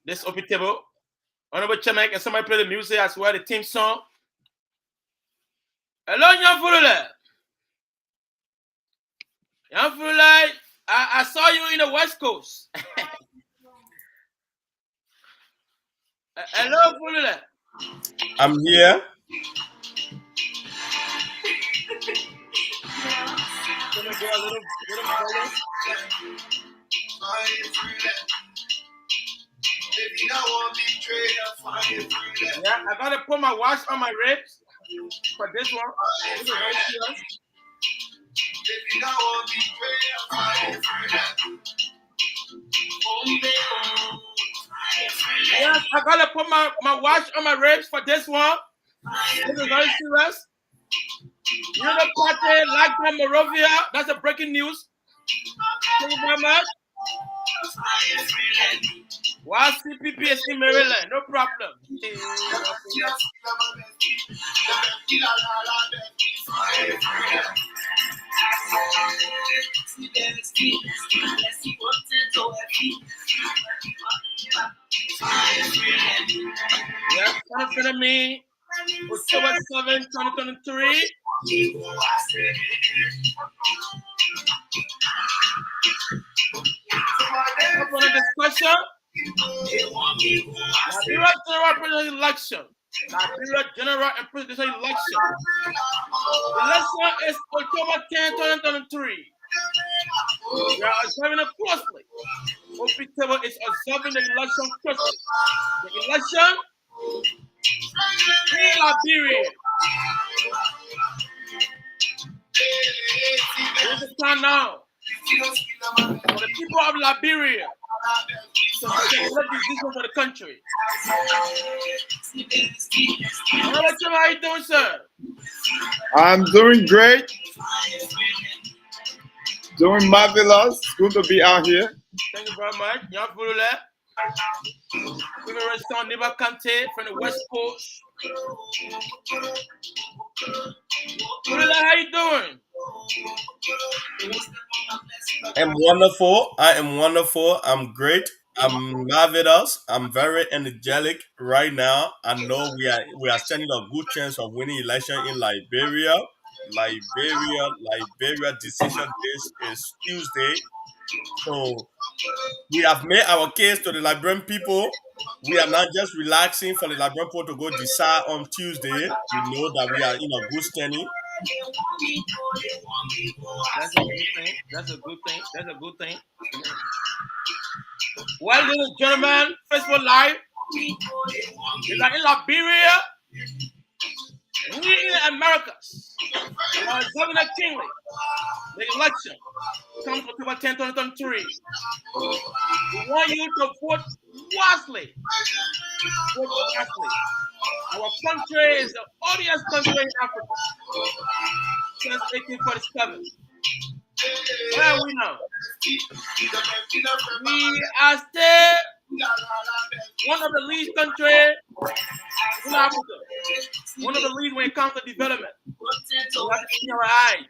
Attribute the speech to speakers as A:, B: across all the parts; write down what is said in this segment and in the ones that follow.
A: this open table. Honorable Chairman, can somebody play the music as well, the team song? Hello, Young Fulule. Young Fulule, I saw you in the West Coast. Hello, Fulule.
B: I'm here.
A: Can we go a little further? Yeah, I gotta put my watch on my ribs for this one. This is very serious. Yes, I gotta put my watch on my ribs for this one. This is very serious. You know, party like Morovia. That's a breaking news. Thank you very much. Why CPP is in Maryland? No problem. Yeah, coming to me. October 7, 2023. Up on the discussion. Liberia General Presidential Election. Liberia General and Presidential Election. Election is October 10, 2023. We are observing it closely. Open Table is observing the election closely. The election in Liberia. This is time now for the people of Liberia to make a decision for the country. How are you doing, sir?
B: I'm doing great. Doing marvelous. It's good to be out here.
A: Thank you very much. Young Fulule. We're going to restore Niba Kante from the West Coast. Fulule, how you doing?
B: I'm wonderful. I am wonderful. I'm great. I'm marvelous. I'm very energetic right now. I know we are standing a good chance of winning election in Liberia. Liberia decision date is Tuesday. So we have made our case to the Liberian people. We are not just relaxing for the Liberian people to go decide on Tuesday. We know that we are in a good standing.
A: That's a good thing. That's a good thing. That's a good thing. Well, ladies and gentlemen, Facebook Live is like in Liberia, we in the Americas. Governor Kingley, the election comes October 10, 2023. We want you to vote wisely. Vote wisely. Our country is the oldest country in Africa since 1847. Where are we now? We are still one of the least countries in Africa. One of the least when it comes to development. We have to open our eyes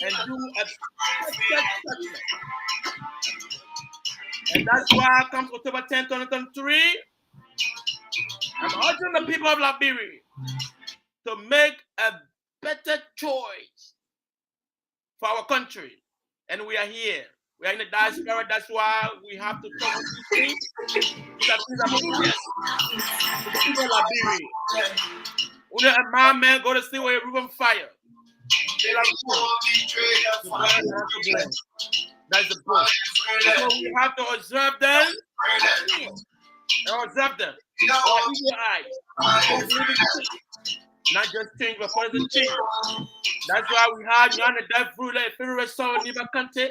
A: and do a perfect judgment. And that's why it comes October 10, 2023. I'm urging the people of Liberia to make a better choice for our country. And we are here. We are in the diaspora. That's why we have to talk about these things. These are things that yes, the people of Liberia. When a man go to see where a river fire. That's the book. So we have to observe them and observe them. Our evil eyes. Not just change, but for the change. That's why we had Yana Dev Ruler, favorite son of Niba Kante,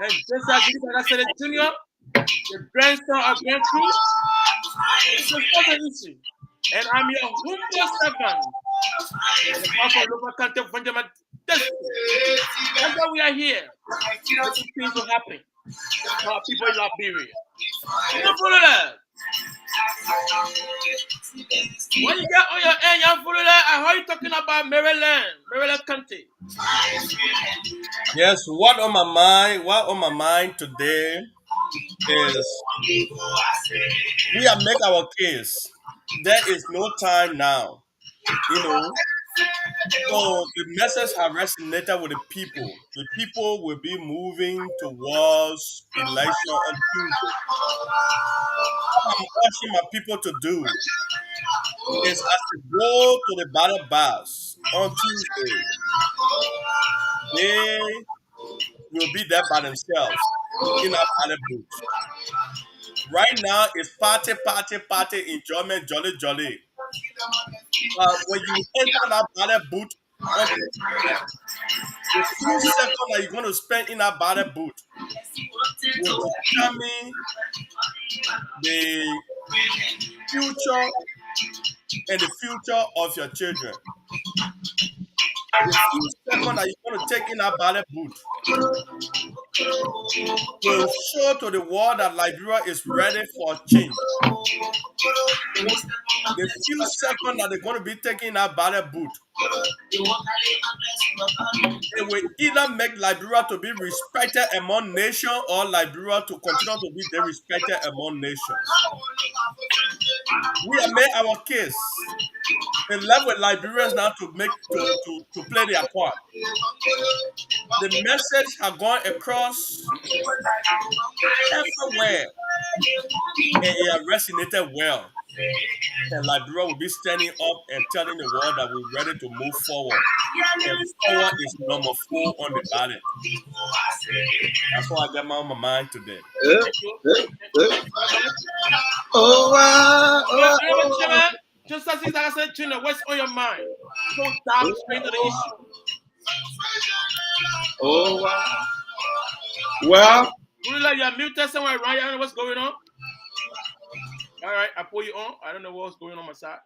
A: and just as I said, Junior, the grandson of Grand Cruz. It's a further issue. And I'm your humble servant. The powerful Niba Kante from Jama. That's why we are here. Making things will happen for our people in Liberia. You know, follow that. When you get on your end, young Fulule, I heard you talking about Maryland County.
B: Yes, what on my mind today is we are make our case. There is no time now, you know. So the message have resonated with the people. The people will be moving towards election on Tuesday. What I'm urging my people to do is as they go to the ballot box on Tuesday, they will be there by themselves in a ballot booth. Right now, it's party, party, party, enjoyment, jolly, jolly. When you enter that ballot booth on Tuesday, the few seconds that you're going to spend in that ballot booth will determine the future and the future of your children. The few seconds that you're going to take in that ballot booth will show to the world that Liberia is ready for change. The few seconds that they're going to be taking that ballot booth, it will either make Liberia to be respected among nations or Liberia to continue to be disrespected among nations. We have made our case. It's left with Liberians now to make to play their part. The message has gone across everywhere and it has resonated well. And Liberia will be standing up and telling the world that we're ready to move forward. And forward is number 4 on the ballot. That's what I got on my mind today.
A: Thank you. Thank you very much. Mr. Chairman, just as I said, Chino, what's on your mind? Don't dive straight to the issue.
C: Well,
A: Gorilla, you're muted somewhere, right? I don't know what's going on. All right, I pull you on. I don't know what's going on my side.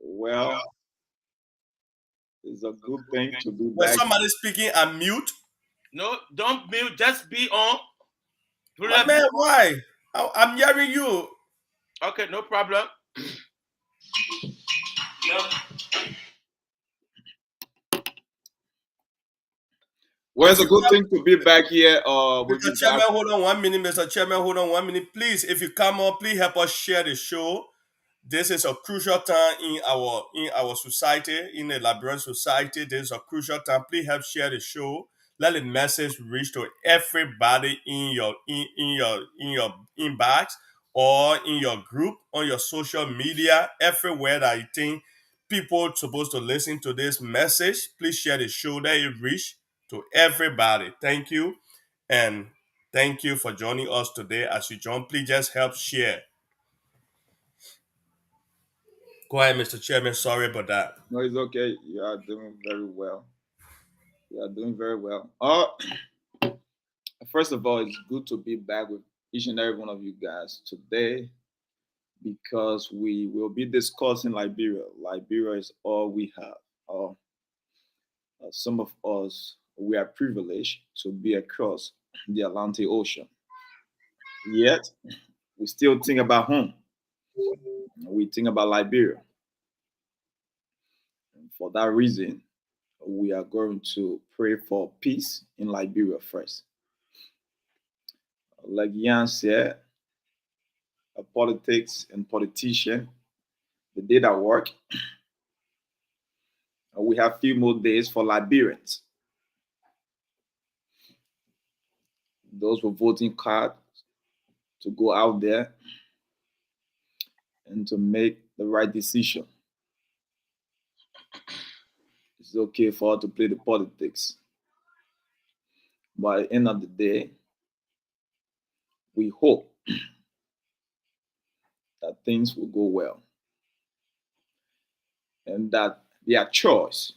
C: well, it's a good thing to be
B: When
C: back.
B: somebody speaking, I'm mute.
A: No, don't mute. Just be on.
B: But man, why? I'm hearing you.
A: Okay, no problem.
C: Well, it's a good thing to be back here with
B: Mr.
C: you
B: Chairman,
C: guys.
B: hold on 1 minute. Mr. Chairman, hold on 1 minute. Please, if you come on, please help us share the show. This is a crucial time in our society, in the Liberian society. This is a crucial time. Please help share the show. Let the message reach to everybody in your inbox or in your group, on your social media, everywhere that you think people are supposed to listen to this message. Please share the show. Let it reach to everybody. Thank you. And thank you for joining us today. As you join, please just help share. Go ahead, Mr. Chairman. Sorry about that.
C: No, it's okay. You are doing very well. You are doing very well. First of all, it's good to be back with each and every one of you guys today because we will be discussing Liberia. Liberia is all we have. Some of us, we are privileged to be across the Atlantic Ocean. Yet, we still think about home. We think about Liberia. And for that reason, we are going to pray for peace in Liberia first. Like Jan said, politics and politician, they did our work. We have few more days for Liberians. Those with voting cards to go out there and to make the right decision. It's okay for us to play the politics. But at the end of the day, we hope that things will go well and that their choice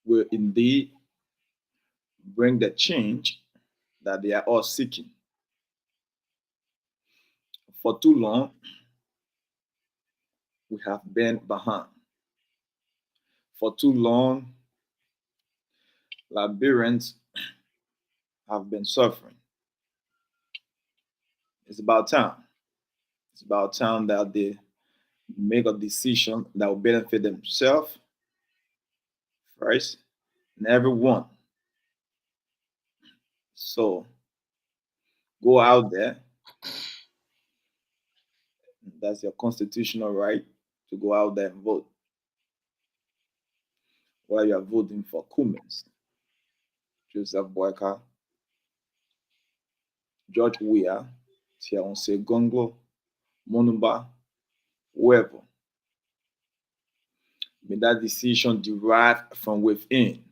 C: will indeed bring the change that they are all seeking. For too long, we have been behind. For too long, Liberians have been suffering. It's about time. It's about time that they make a decision that will benefit themselves first and everyone. So Go out there. That's your constitutional right to go out there and vote. While you are voting for Cummins, Joseph Boyka, George Weah, Tionse Gonglo, Monumba, whoever, may that decision derive from within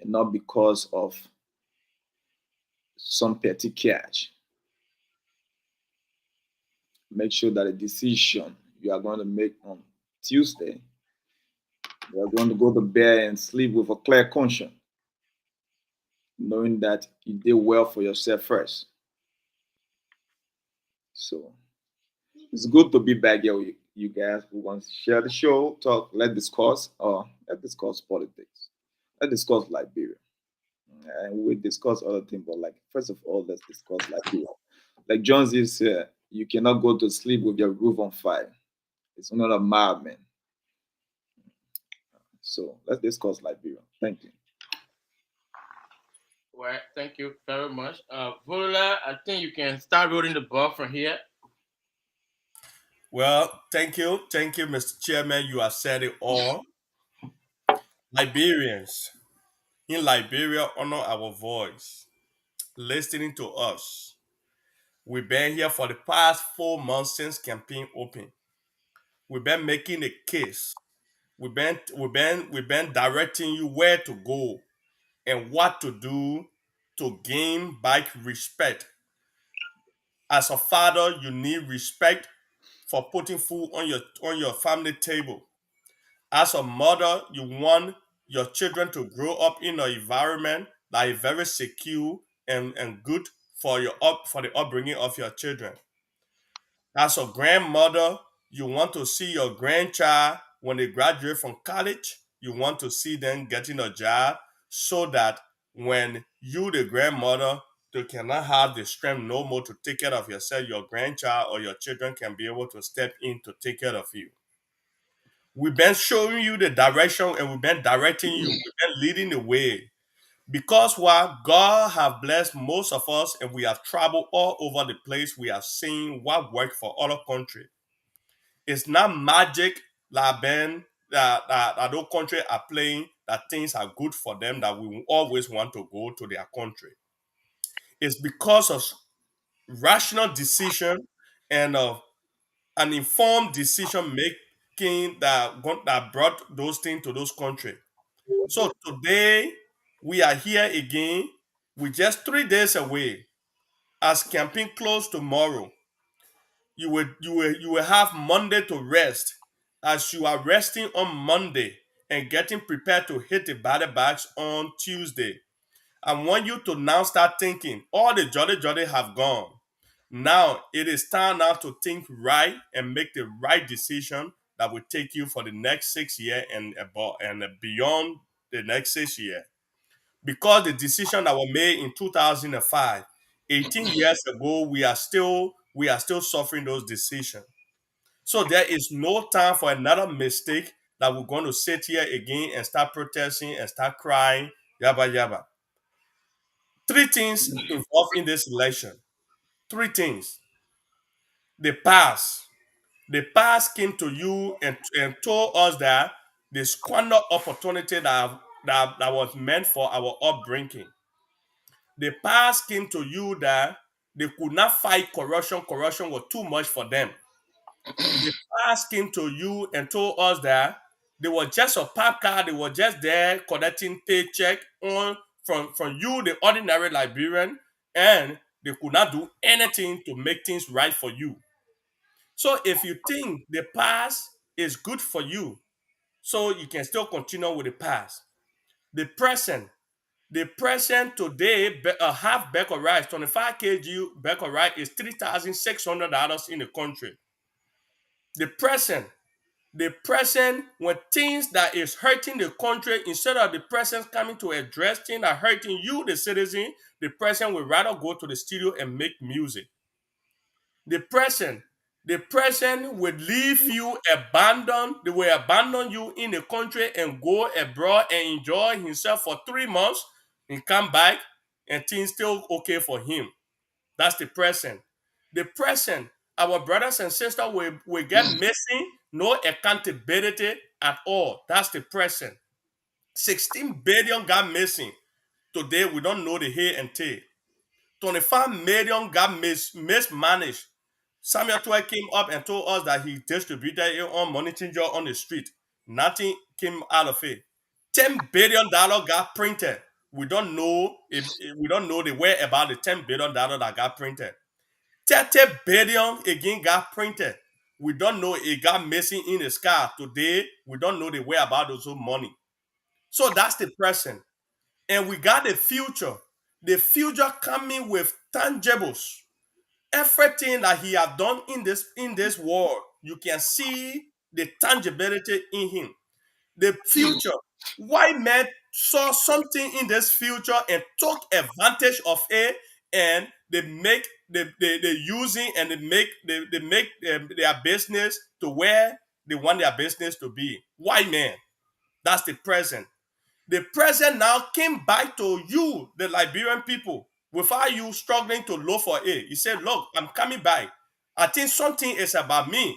C: and not because of some petty catch. Make sure that a decision you are going to make on Tuesday, you are going to go to bed and sleep with a clear conscience, knowing that you did well for yourself first. So it's good to be back here with you guys who want to share the show, talk, let's discuss politics. Let's discuss Liberia. And we discuss other things, but like first of all, let's discuss Liberia. Like Jones is you cannot go to sleep with your roof on fire. It's not a madman. So let's discuss Liberia. Thank you.
A: Well, thank you very much. Vula, I think you can start rolling the ball from here.
B: Well, thank you, Mr. Chairman. You have said it all. Liberians in Liberia honor our voice, listening to us. We've been here for the past 4 months since campaign opened. We've been making a case. We've been directing you where to go and what to do to gain back respect. As a father, you need respect for putting food on your family table. As a mother, you want your children to grow up in an environment that is very secure and good for the upbringing of your children. As a grandmother, you want to see your grandchild when they graduate from college, you want to see them getting a job so that when you, the grandmother, you cannot have the strength no more to take care of yourself, your grandchild or your children can be able to step in to take care of you. We've been showing you the direction and we've been directing you. We've been leading the way. Because while God have blessed most of us and we have traveled all over the place, we have seen what worked for other countries. It's not magic like that those countries are playing that things are good for them that we will always want to go to their country. It's because of rational decision and of an informed decision making that brought those things to those countries. So today we are here again. We're just 3 days away. As campaign close tomorrow, you will have Monday to rest. As you are resting on Monday and getting prepared to hit the battle bags on Tuesday, I want you to now start thinking. All the jolly have gone. Now it is time now to think right and make the right decision that will take you for the next 6 years and above and beyond the next 6 years. Because the decision that were made in 2005, 18 years ago, we are still suffering those decisions. So there is no time for another mistake that we're going to sit here again and start protesting and start crying, yabba yabba. Three things involved in this election. Three things. The past. The past came to you and told us that the squander opportunity that was meant for our upbringing. The past came to you that they could not fight corruption. Corruption was too much for them. The past came to you and told us that they were just a pop card. They were just there collecting paycheck on from you, the ordinary Liberian, and they could not do anything to make things right for you. So if you think the past is good for you, so you can still continue with the past. The present, the present today, a half bag of rice, 25 kg bag of rice is $3,600 in the country. The present, when things that is hurting the country, instead of the president coming to address things that are hurting you, the citizen, the president would rather go to the studio and make music. The president, would leave you abandoned. They will abandon you in the country and go abroad and enjoy himself for 3 months and come back and things still okay for him. That's the present. The present, our brothers and sisters will get missing, no accountability at all. That's the present. 16 billion got missing. Today, we don't know the hair and tail. 25 million got mismanaged. Samuel 12 came up and told us that he distributed it on monitoring job on the street. Nothing came out of it. $10 billion got printed. We don't know we don't know the way about the $10 billion that got printed. 30 billion again got printed. We don't know it got missing in the sky. Today, we don't know the way about those money. So that's the present. And we got the future. The future coming with tangibles. Everything that he have done in this world, you can see the tangibility in him. The future, white men saw something in this future and took advantage of it, and they using and they make their business to where they want their business to be. White men, that's the present. The present now came back to you, the Liberian people, without you struggling to look for it. He said, look, I'm coming back. I think something is about me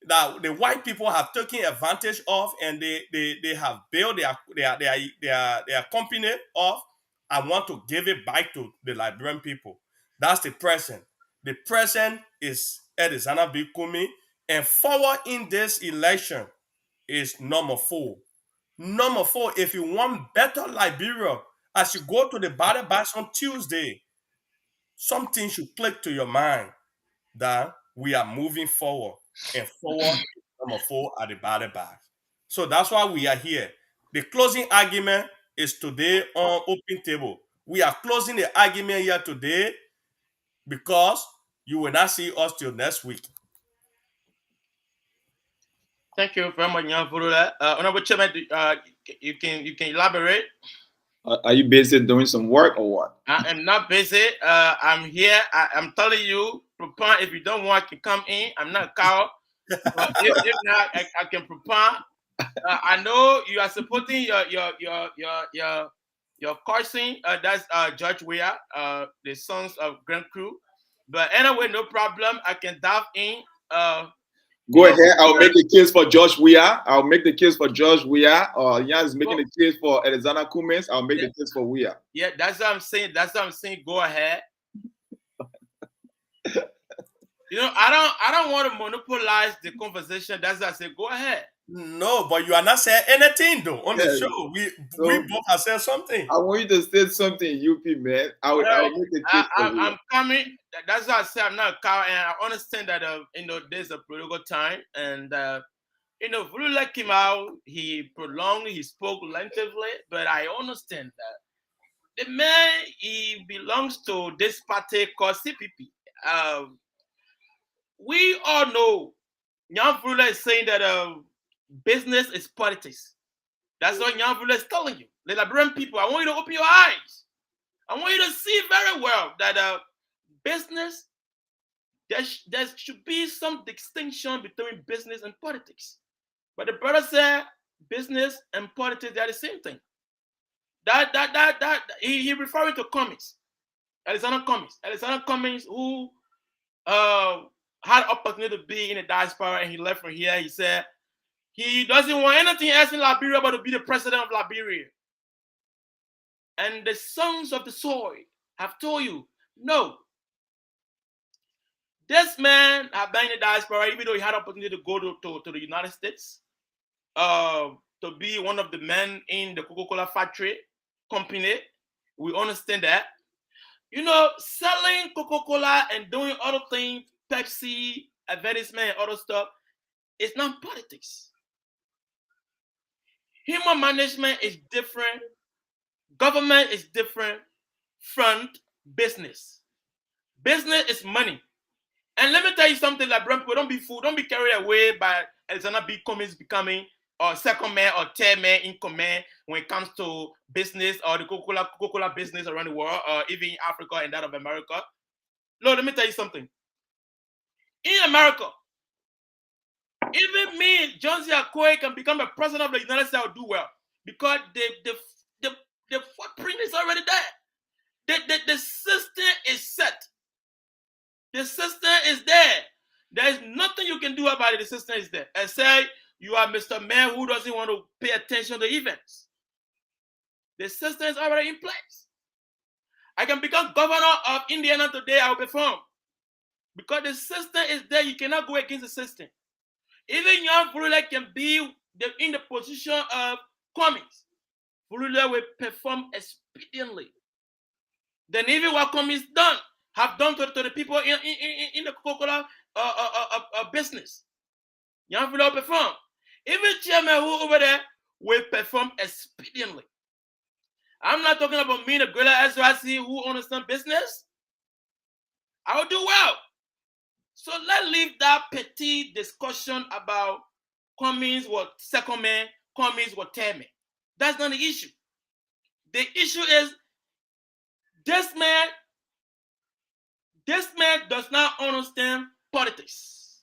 B: that the white people have taken advantage of, and they have built their company off. I want to give it back to the Liberian people. That's the present. The present is Edisana Bikumi, and forward in this election is number 4. Number 4, if you want better Liberia, as you go to the ballot box on Tuesday, something should click to your mind that we are moving forward, and forward is number 4 at the ballot box. So that's why we are here. The closing argument is today on Open Table. We are closing the argument here today because you will not see us till next week.
A: Thank you very much, Nyan Furula. Honorable Chairman, you can elaborate.
C: Are you busy doing some work or what?
A: I am not busy. I'm here. I'm telling you, Propon, if you don't want to come in, I'm not a coward. But if not, I can Propon. I know you are supporting your cousin. That's George Weah, the sons of Grand Crew. But anyway, no problem. I can dive in.
C: Go ahead. I'll make the case for George Weah. I'll make the case for George Weah. Yan is making the case for Alexander Cummins. I'll make the case for Weah.
A: Yeah, that's what I'm saying. That's what I'm saying. Go ahead. I don't want to monopolize the conversation. That's why I say go ahead.
B: No, but you are not saying anything though on the show. We both have said something.
C: I want you to say something, UP man. I'll make the case for you.
A: I'm coming. That's why I say I'm not a cow, and I understand that there's a political time, and Vulula came out. He prolonged. He spoke lengthily, but I understand that the man he belongs to this party called CPP. We all know Nyan Vulula is saying that business is politics. That's what Nyan Vulula is telling you. The Liberian people, I want you to open your eyes. I want you to see very well that business, there should be some distinction between business and politics. But the brother said business and politics, they are the same thing. He referring to Cummins, Alexander Cummins, who had opportunity to be in the diaspora, and he left from here. He said he doesn't want anything else in Liberia but to be the president of Liberia. And the sons of the soil have told you, no. This man have been in the diaspora, even though he had opportunity to go to the United States, to be one of the men in the Coca-Cola factory company. We understand that. Selling Coca-Cola and doing other things, Pepsi, advertisement, and other stuff, it's not politics. Human management is different. Government is different from business. Business is money. And let me tell you something, like people, don't be carried away by Alexander B. Cummins becoming second man or third man in command when it comes to business or the Coca-Cola business around the world, or even in Africa and that of America. Lord, let me tell you something. In America, even me, John C. Akoi, can become a president of the United States, will do well because the footprint is already there. The system is set. The system is there. There's nothing you can do about it. The system is there. And say you are Mr. Man who doesn't want to pay attention to events. The system is already in place. I can become governor of Indiana today, I will perform. Because the system is there, you cannot go against the system. Even young Fulula can be in the position of Cummings. Fulula will perform expediently. Then even what Cummings have done to the people in the Coca-Cola business. Young Fulula will perform. Even chairman who over there will perform expediently. I'm not talking about me, the greater SYC who understand business. I will do well. So let's leave that petty discussion about Cummings was second man, Cummings was third man. That's not the issue. The issue is this man does not understand politics.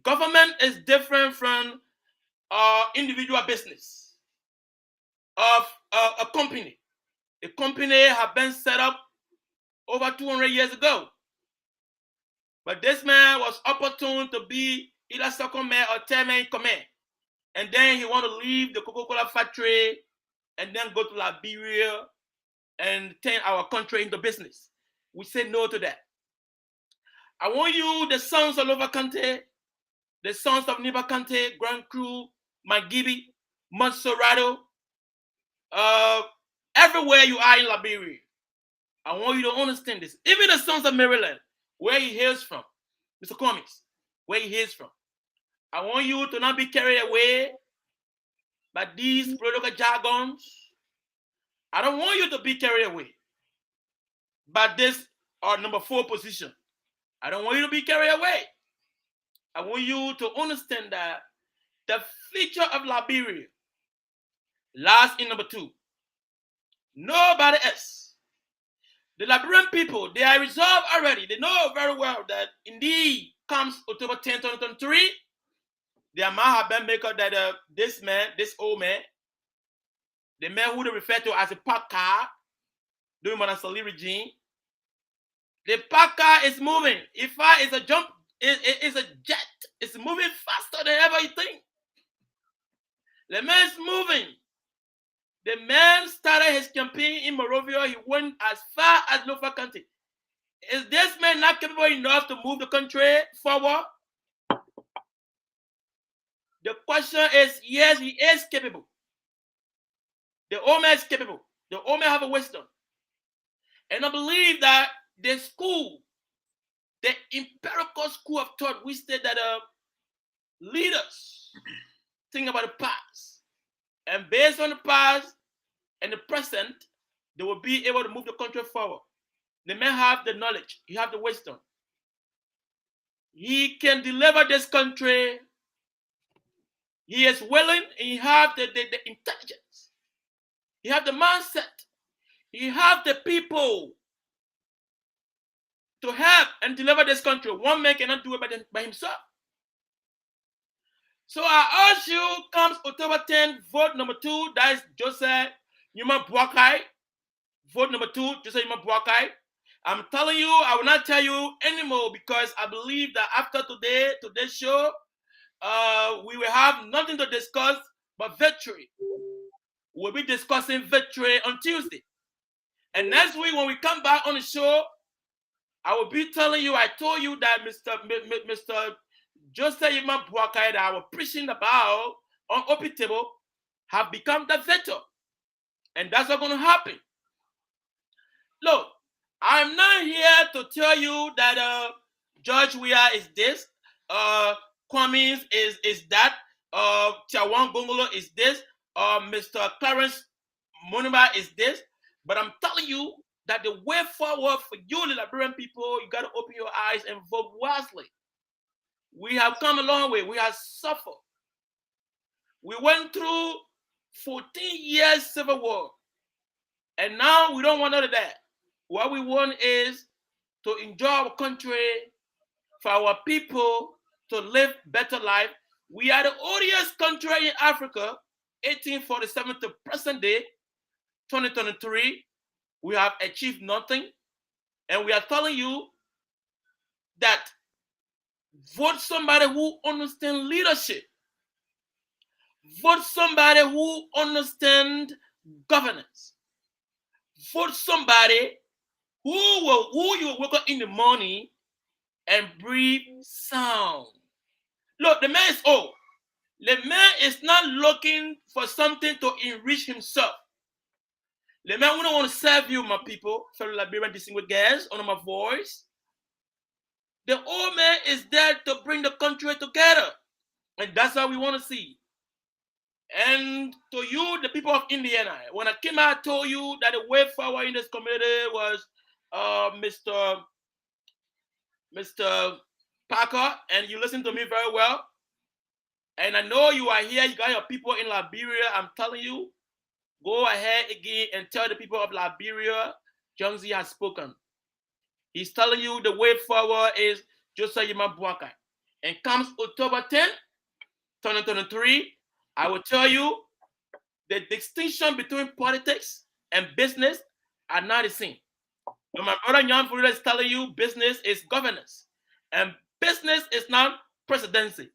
A: Government is different from individual business of a company. A company has been set up over 200 years ago. But this man was opportune to be either second man or third man in command. And then he want to leave the Coca-Cola factory and then go to Liberia and turn our country into business. We say no to that. I want you, the sons of Lova Kante, the sons of Niba Kante, Grand Cru, Magibi, Monserrato, everywhere you are in Liberia, I want you to understand this. Even the sons of Maryland, where he hails from, Mr. Cummings, where he hails from, I want you to not be carried away by these political jargons. I don't want you to be carried away by this number 4 position. I don't want you to be carried away. I want you to understand that the future of Liberia lies in number 2. Nobody else. The Liberian people, they are resolved already. They know very well that indeed comes October 10, 2023, there might have been maker that this man, this old man, the man who they refer to as a park car during Manasali regime, the park car is moving. If it's a jump, it's a jet. It's moving faster than ever you think. The man is moving. The man started his campaign in Morovia. He went as far as Lofa County. Is this man not capable enough to move the country forward? The question is, yes, he is capable. The old man is capable. The old man have a wisdom. And I believe that the school, the empirical school of thought, we said that leaders think about the past. And based on the past and the present, they will be able to move the country forward. They may have the knowledge. He have the wisdom. He can deliver this country. He is willing. He have the intelligence. He have the mindset. He have the people to help and deliver this country. One man cannot do it by himself. So I urge you, comes October 10, vote number 2. That is Joseph Yuma Boakai. Vote number 2, Joseph Yuma Boakai. I'm telling you, I will not tell you anymore because I believe that after today's show, we will have nothing to discuss but victory. We'll be discussing victory on Tuesday. And next week, when we come back on the show, I will be telling you, I told you that Mr. Joseph Yuma Boakai that I was preaching about on OP Table have become the veto. And that's not going to happen. Look, I'm not here to tell you that George Weah is this, Cummings is that, Tiawan Gongolo is this, Mr. Clarence Monumba is this, but I'm telling you that the way forward for you, the Liberian people, you got to open your eyes and vote wisely. We have come a long way. We have suffered. We went through 14 years civil war, and now we don't want none of that. What we want is to enjoy our country, for our people to live better life. We are the oldest country in Africa, 1847 to present day, 2023. We have achieved nothing. And we are telling you that vote somebody who understands leadership. Vote somebody who understands governance. Vote somebody who you will wake up in the morning and breathe sound. Look, the man is old. The man is not looking for something to enrich himself. The man who don't want to serve you, my people, fellow Liberian distinguished guests, under my voice. The old man is there to bring the country together. And that's how we want to see. And to you, the people of Indiana, when I came out, I told you that the way forward in this community was Mr. Parker, and you listened to me very well. And I know you are here, you got your people in Liberia. I'm telling you, go ahead again and tell the people of Liberia, Jonesy has spoken. He's telling you the way forward is Joseph Yima Buakai. And comes October 10th, 2023, I will tell you the distinction between politics and business are not the same. But my brother Jan Furuda is telling you business is governance. And business is not presidency.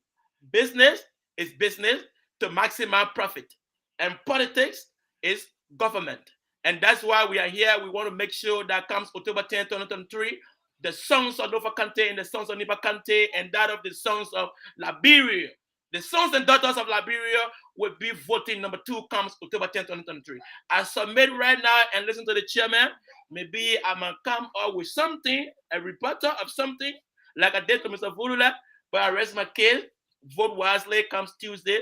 A: Business is business to maximize profit. And politics is government. And that's why we are here. We want to make sure that comes October 10th, 2023, the sons of Nova Kante and the sons of Nipa Kante and that of the sons of Liberia. The sons and daughters of Liberia will be voting. Number 2 comes October 10th, 2023. I submit right now and listen to the chairman. Maybe I'm going to come up with something, a reporter of something, like I did to Mr. Vurula, but I rest my case. Vote wisely comes Tuesday,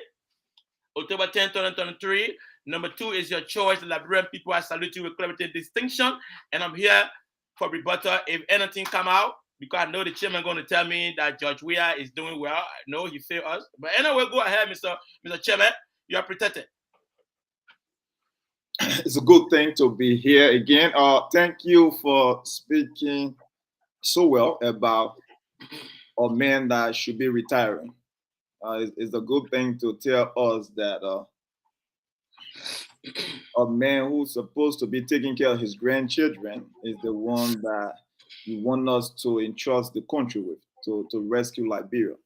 A: October 10th, 2023. Number 2 is your choice. The Liberian people, I salute you with clarity and distinction. And I'm here for rebuttal if anything come out, because I know the chairman going to tell me that George Weah is doing well. I know he failed us. But anyway, go ahead, Mr. Chairman. You are protected.
C: It's a good thing to be here again. Thank you for speaking so well about a man that should be retiring. It's a good thing to tell us that a man who's supposed to be taking care of his grandchildren is the one that you want us to entrust the country with, to rescue Liberia.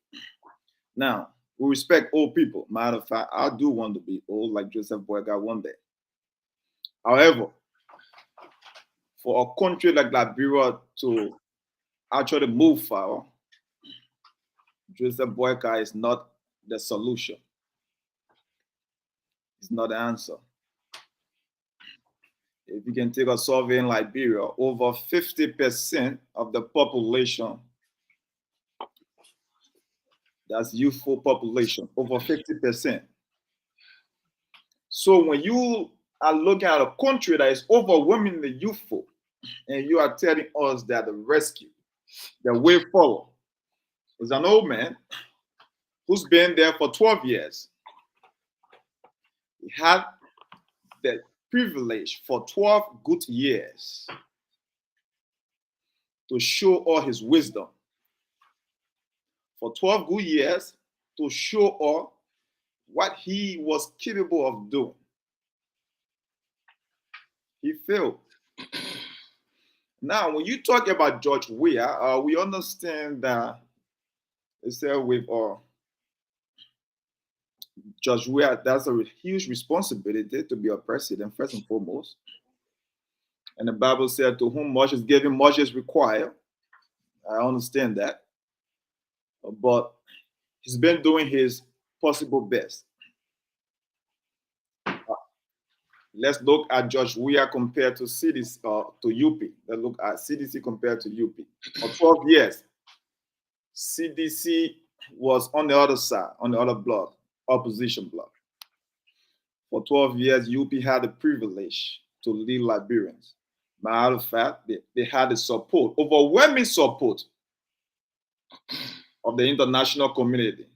C: Now, we respect old people. Matter of fact, I do want to be old like Joseph Boyga one day. However, for a country like Liberia to actually move forward, Joseph Boyka is not the solution. It's not the answer. If you can take a survey in Liberia, over 50% of the population, that's youthful population, over 50%. So when you are looking at a country that is overwhelmingly youthful, and you are telling us that the rescue, the way forward, is an old man who's been there for 12 years. He had the privilege for 12 good years to show all his wisdom. For 12 good years to show all what he was capable of doing. He failed. Now, when you talk about George Weah, we understand that it's with George Weah, that's a huge responsibility to be a president, first and foremost. And the Bible said, to whom much is given, much is required. I understand that. But he's been doing his possible best. Let's look at George Weah compared to CDC, to UP. Let's look at CDC compared to UP. For 12 years, CDC was on the other side, on the other block, opposition block. For 12 years, UP had the privilege to lead Liberians. Matter of fact, they had the support, overwhelming support of the international community.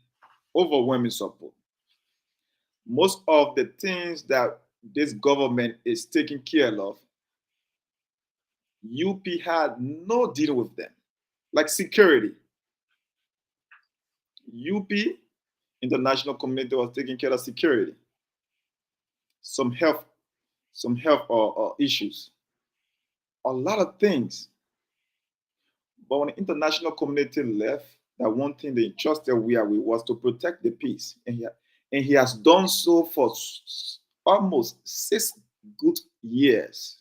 C: Overwhelming support. Most of the things that this government is taking care of, UP had no deal with them. Like security. UP, international community, was taking care of security. Some health issues. A lot of things. But when the international community left, that one thing they entrusted we are with was to protect the peace. And he has done so for almost 6 good years.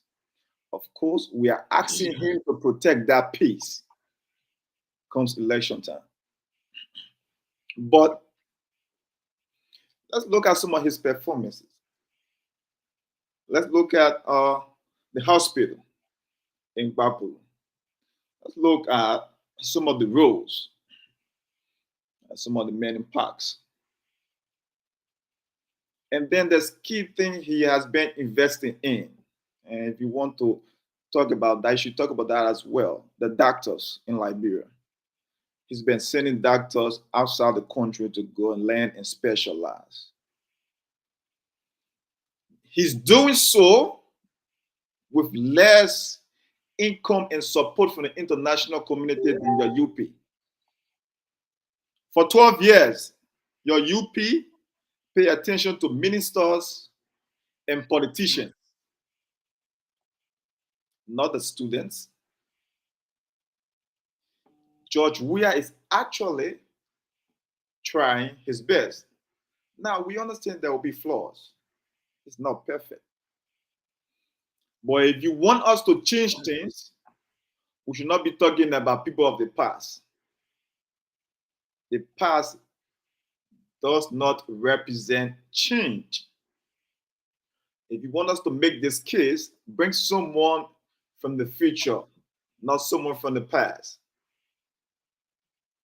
C: Of course, we are asking him to protect that peace comes election time. But let's look at some of his performances. Let's look at the hospital in Bapu. Let's look at some of the roads, some of the many parks. And then there's key thing he has been investing in. And if you want to talk about that, you should talk about that as well. The doctors in Liberia. He's been sending doctors outside the country to go and learn and specialize. He's doing so with less income and support from the international community than your UP. For 12 years, your UP pay attention to ministers and politicians, not the students. George Weah is actually trying his best. Now, we understand there will be flaws. It's not perfect. But if you want us to change things, we should not be talking about people of the past. The past does not represent change. If you want us to make this case, bring someone from the future, not someone from the past.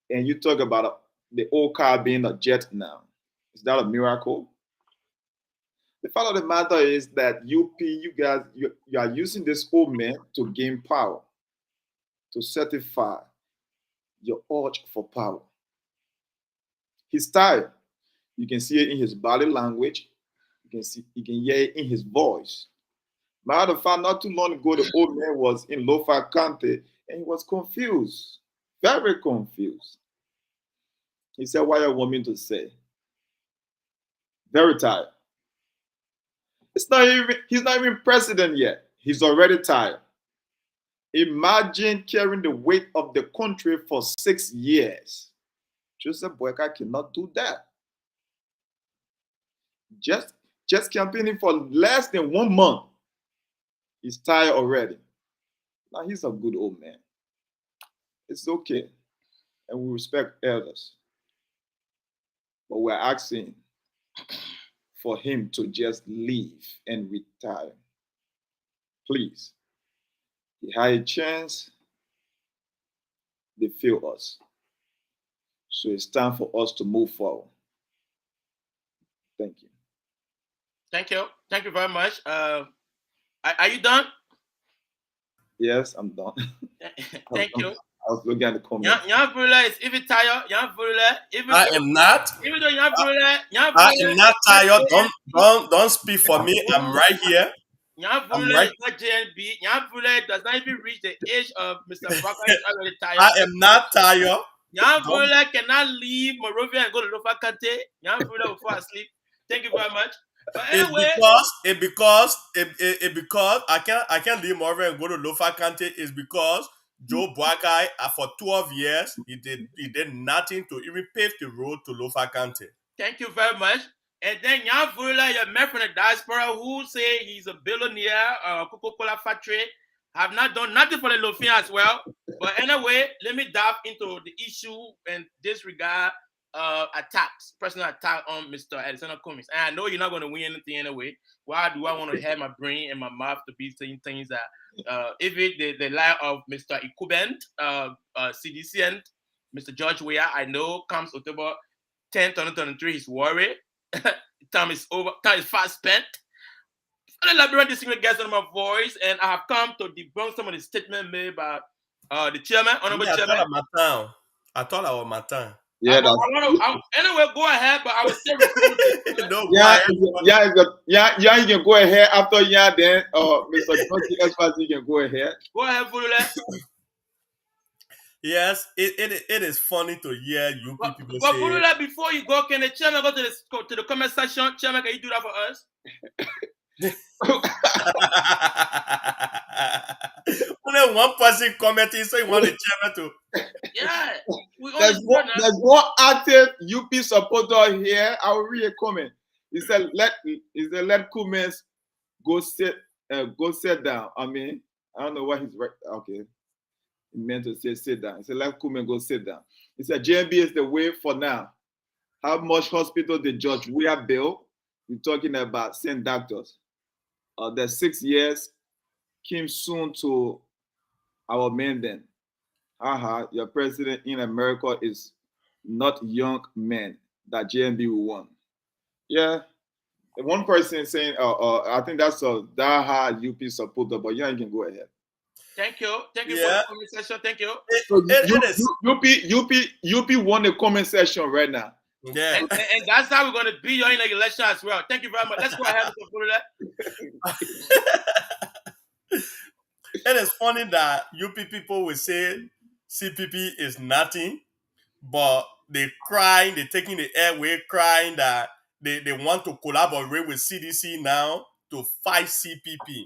C: And you talk about the old car being a jet now. Is that a miracle? The fact of the matter is that you guys, you are using this old man to gain power, to certify your urge for power. He's tired. You can see it in his body language. You can hear it in his voice. Matter of fact, not too long ago, the old man was in Lofa County and he was confused, very confused. He said, "What you want me to say?" Very tired. He's not even president yet. He's already tired. Imagine carrying the weight of the country for 6 years. Joseph Boyka cannot do that. Just campaigning for less than 1 month. He's tired already. Now he's a good old man. It's okay. And we respect elders. But we're asking for him to just leave and retire. Please. He had a chance. They failed us. So it's time for us to move forward. Thank you.
A: Thank you. Thank you very much. Are you done?
C: Yes, I'm done.
A: Thank you.
C: I was looking at the comments.
A: Is even tired.
B: I am not.
A: Even though
B: I am not tired. Don't speak for me. I'm right here. I'm right.
A: Is not JNB. Does not even reach the age of Mr. Baka. He's already tired.
B: I am not tired.
A: Cannot leave Morovia and go to Lofa Kante. Will fall asleep. Thank you very much. But anyway,
B: it's because I can't leave Morovia and go to Lofa Kante is because Joe Boakai for 12 years he did nothing to even pave the road to Lofa Kante.
A: Thank you very much. And then Vula, your man from the diaspora, who say he's a billionaire, Coca-Cola factory, have not done nothing for the Lofin as well. But anyway, let me dive into the issue and disregard attacks, personal attack on Mr. Alexander Cummings. And I know you're not going to win anything anyway. Why do I want to have my brain and my mouth to be saying things that if it the lie of Mr. Ikubent, CDC and Mr. George Weah, I know comes October 10, 2023, he's worried. Time is over. Time is fast spent. I'm elaborate this single guest on my voice, and I have come to debunk some of the statements made by the chairman, honorable chairman.
B: I thought I was Martin.
C: Yeah,
A: anyway, go ahead, but I will still record it.
B: No,
C: you can go ahead after then Mr. Johnson, you can go ahead.
A: Go ahead, Fulula.
B: Yes, it is funny to hear you people say.
A: But Fulula, before you go, can the chairman go to the comment section? Chairman, can you do that for us?
B: Only one person commenting, so you want the chairman to.
A: Yeah, we're gonna do it now.
C: There's one active UP supporter here. I will read a comment. Let Cummins go sit down. I mean, I don't know what he's right. Okay, he meant to say sit down. He said let Cummins go sit down. He said JMB is the way for now. How much hospital the judge we have built? We're talking about St. Doctors. The 6 years came soon to our men then. Your president in America is not young men that JMB will want. Yeah, one person saying, I think that's a Daha UP supporter, but yeah, you can go ahead.
A: Thank you for
B: Yeah.
A: the conversation. Thank you.
C: So
B: It is.
C: UP won the comment section right now.
B: Yeah.
A: And that's how we're gonna be your in the election as well. Thank you very much. Let's go ahead and put that.
B: It is funny that UP people will say CPP is nothing, but they crying, they're taking the airway crying that they want to collaborate with CDC now to fight CPP.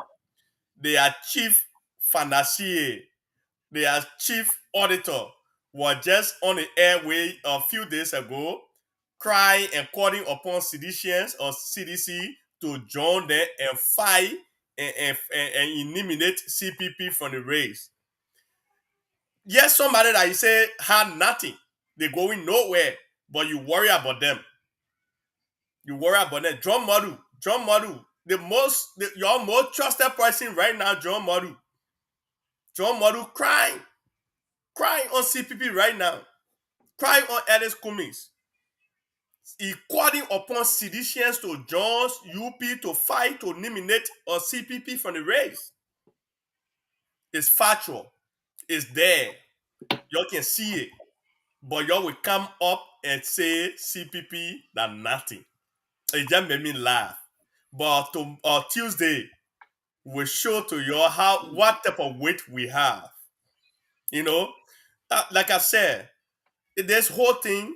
B: They are chief financier, they are chief auditor, were just on the airway a few days ago crying and calling upon CDCians or CDC to join them and fight and eliminate CPP from the race. Yes, somebody that you say had nothing, they're going nowhere, but you worry about them. You worry about them. John Madu, your most trusted person right now, John Madu crying on CPP right now, crying on Ellis Cummings. He calling upon seditious to join UP to fight to eliminate a CPP from the race. It's factual. It's there. Y'all can see it. But y'all will come up and say CPP that nothing. It just made me laugh. But Tuesday, we'll show to you what type of weight we have. You know, like I said, this whole thing,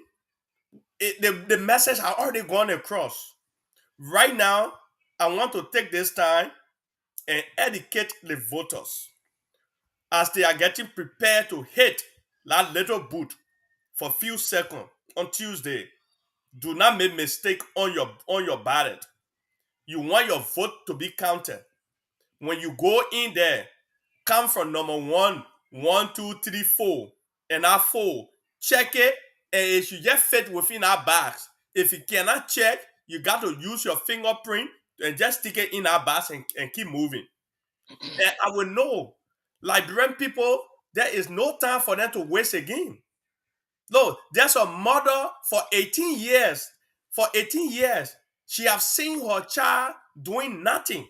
B: the message has already gone across. Right now, I want to take this time and educate the voters as they are getting prepared to hit that little boot for a few seconds on Tuesday. Do not make mistake on your ballot. You want your vote to be counted. When you go in there, come from number 1, 2, 3, 4, and that 4. Check it, and it should just fit within our box. If you cannot check, you got to use your fingerprint and just stick it in our box and keep moving. And I will know, Liberian people, there is no time for them to waste again. No, there's a mother for 18 years. For 18 years, she have seen her child doing nothing.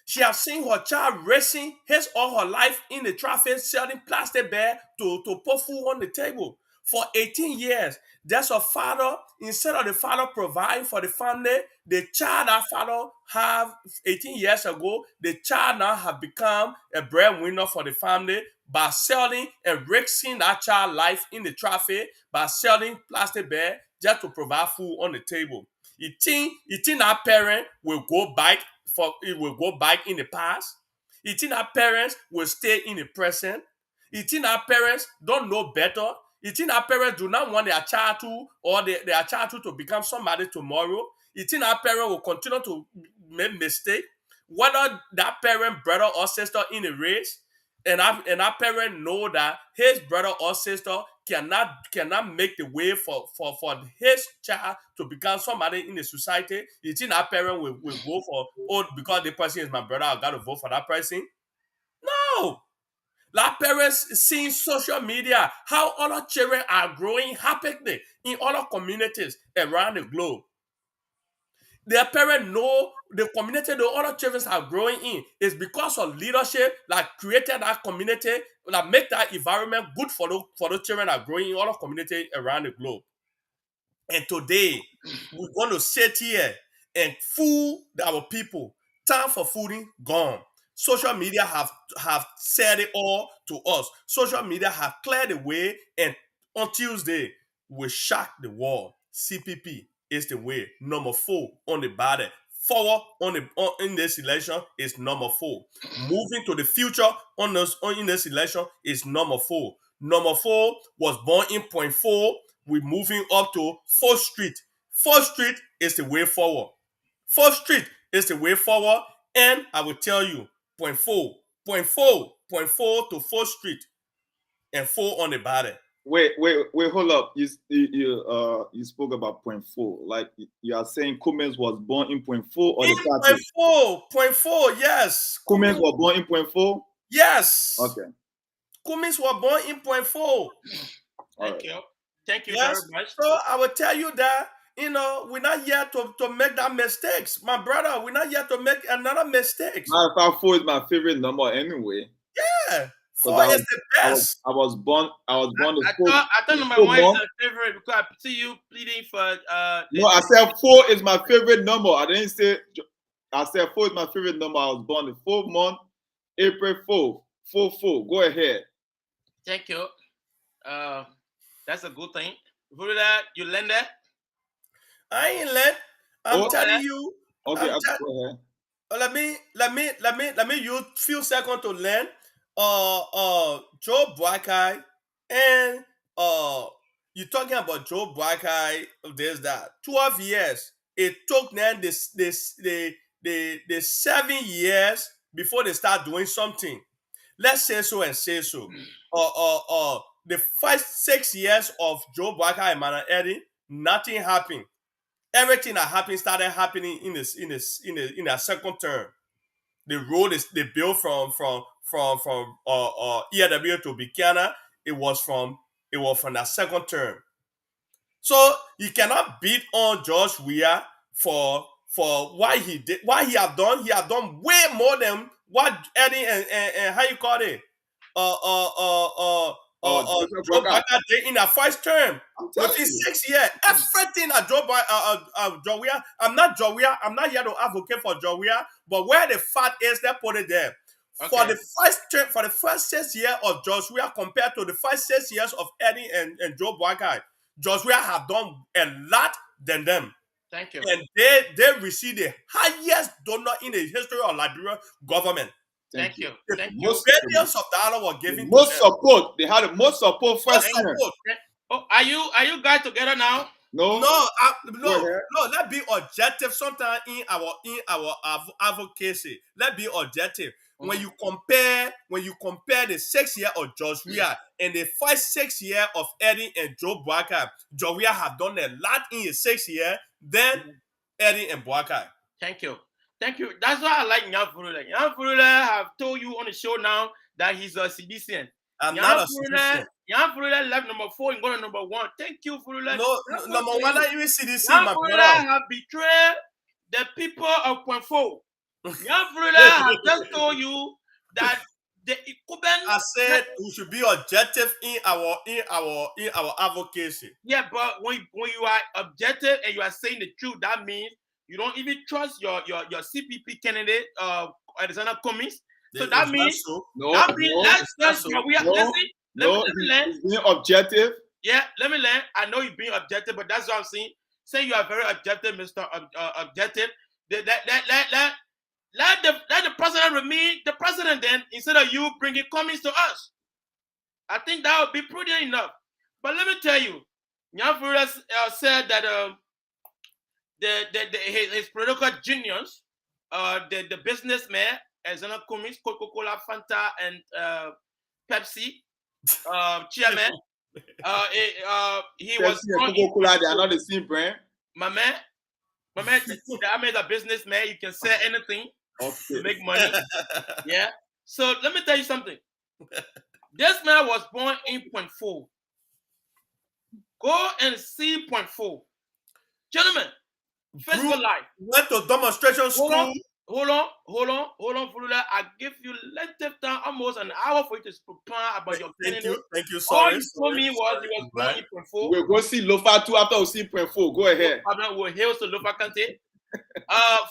B: She has seen her child racing his or her life in the traffic, selling plastic bag to put food on the table. For 18 years, there's a father, instead of the father providing for the family, the child that father have 18 years ago, the child now have become a breadwinner for the family by selling and risking that child life in the traffic by selling plastic bag just to provide food on the table. You think that parent will go back in the past? You think that parents will stay in the present? You think that parents don't know better? You think that parents do not want their child to become somebody tomorrow? You think that parent will continue to make mistake? Whether that parent, brother or sister in the race, and that parent know that his brother or sister cannot make the way for his child to become somebody in the society, you think that parent will go for, because the person is my brother, I gotta vote for that person? No. That parents seeing social media, how other children are growing happily in other communities around the globe. Their parents know the community the other children are growing in is because of leadership that created that community, that make that environment good for the children that are growing in other communities around the globe. And today, we're going to sit here and fool our people. Time for fooling gone. Social media have said it all to us. Social media have cleared the way, and on Tuesday, we shock the world. CPP is the way. Number 4 on the ballot. forward in this election is number 4. Moving to the future in this election is number 4. Number 4 was born in point 4. We're moving up to 4th Street. 4th Street is the way forward. 4th Street is the way forward, and I will tell you, point 4 to 4th Street, and 4 on the bottom.
C: Wait, hold up. You spoke about point 4. Like you are saying Cummins was born in point 4 or
B: in
C: the party?
B: Point 4, yes.
C: Cummins was born in point 4?
B: Yes.
C: Okay.
B: Cummins was born in point 4.
A: Thank you. Thank you
B: yes.
A: very much.
B: So I will tell you that, we're not here to make that mistakes. My brother, we're not here to make another mistake.
C: 4 is my favorite number anyway.
B: Yeah. 4 is the best.
C: I was born. I
A: thought number 1 is your favorite because I see you pleading for.
C: No, I said 4 is my favorite number. I didn't say. I said 4 is my favorite number. I was born the 4th month, April 4th. 4. Go ahead.
A: Thank you. That's a good thing. Vurula, you learned that? I
B: ain't learned. I'm telling you.
C: Okay, go ahead.
B: Let me use few seconds to learn. Joe Boakai and you're talking about Joe Boakai. There's that 12 years. It took them the 7 years before they start doing something. Let's say so and say so. The first 6 years of Joe Boakai and Manuel Eddie, nothing happened. Everything that happened started happening in their second term. The road they built from ERW to Buchanan. It was from that second term. So you cannot beat on George Weah for what he did, what he have done. He have done way more than what Eddie and how you call it, Joe Biden did in their first term. Within 6 years, everything that Joe Weah. I'm not here to advocate for Joe Weah, but where the fact is, they put it there. Okay. For the first 6 years of George Weah compared to the first 6 years of Eddie and Joe Boakai, George Weah have done a lot than them.
A: Thank you.
B: And they received the highest donor in the history of Liberia government.
A: Thank you.
B: Billions of dollars were given.
C: Most support. They had the most support first time.
A: Oh, are you guys together now?
B: No. Let's be objective. Sometimes in our advocacy, let's be objective. Mm-hmm. When you compare the 6 years of George Weah and the first 6 years of Eddie and Joe Boakai, George Weah have done a lot in his 6 years than Eddie and Boakai.
A: Thank you. That's why I like Nyan Furula. Nyan Furula have told you on the show now that he's a CBCN.
B: I'm not a CBCN.
A: Nyan Furula left number 4 and go to number 1. Thank you, Furula.
B: No, number 1 not even CDC,
A: my brother. Nyan Furula have betrayed the people of Point 4. Nyan Furula have just told you that the Cuban.
B: I said we should be objective in our advocacy.
A: Yeah, but when you are objective and you are saying the truth, that means you don't even trust your CPP candidate, Alexander Cummins. So that means let me learn.
C: Being objective.
A: Yeah, let me learn. I know you're being objective, but that's what I'm saying. Say you are very objective, Mr. Objective. Let the president remain the president then, instead of you bringing Cummins to us. I think that would be prudent enough. But let me tell you, Nyan Furula said that his political genius, the businessman, Alexander Cummins, Coca-Cola, Fanta, and Pepsi chairman. He
C: Pepsi
A: was
C: and Coca-Cola. They are not the same brand.
A: My man, I mean, a businessman. You can sell anything to make money. Yeah. So let me tell you something. This man was born in Point 4. Go and see Point 4, gentlemen. Facebook Live.
B: Went to demonstration school.
A: Hold on, Furula. I give you length of time, almost an hour for you to prepare about your candidate.
B: Thank you.
A: All you told me was he was born in Point 4.
C: We'll go see Lofa too after we see Point 4. Go ahead.
A: We'll hear to Lofa Kante.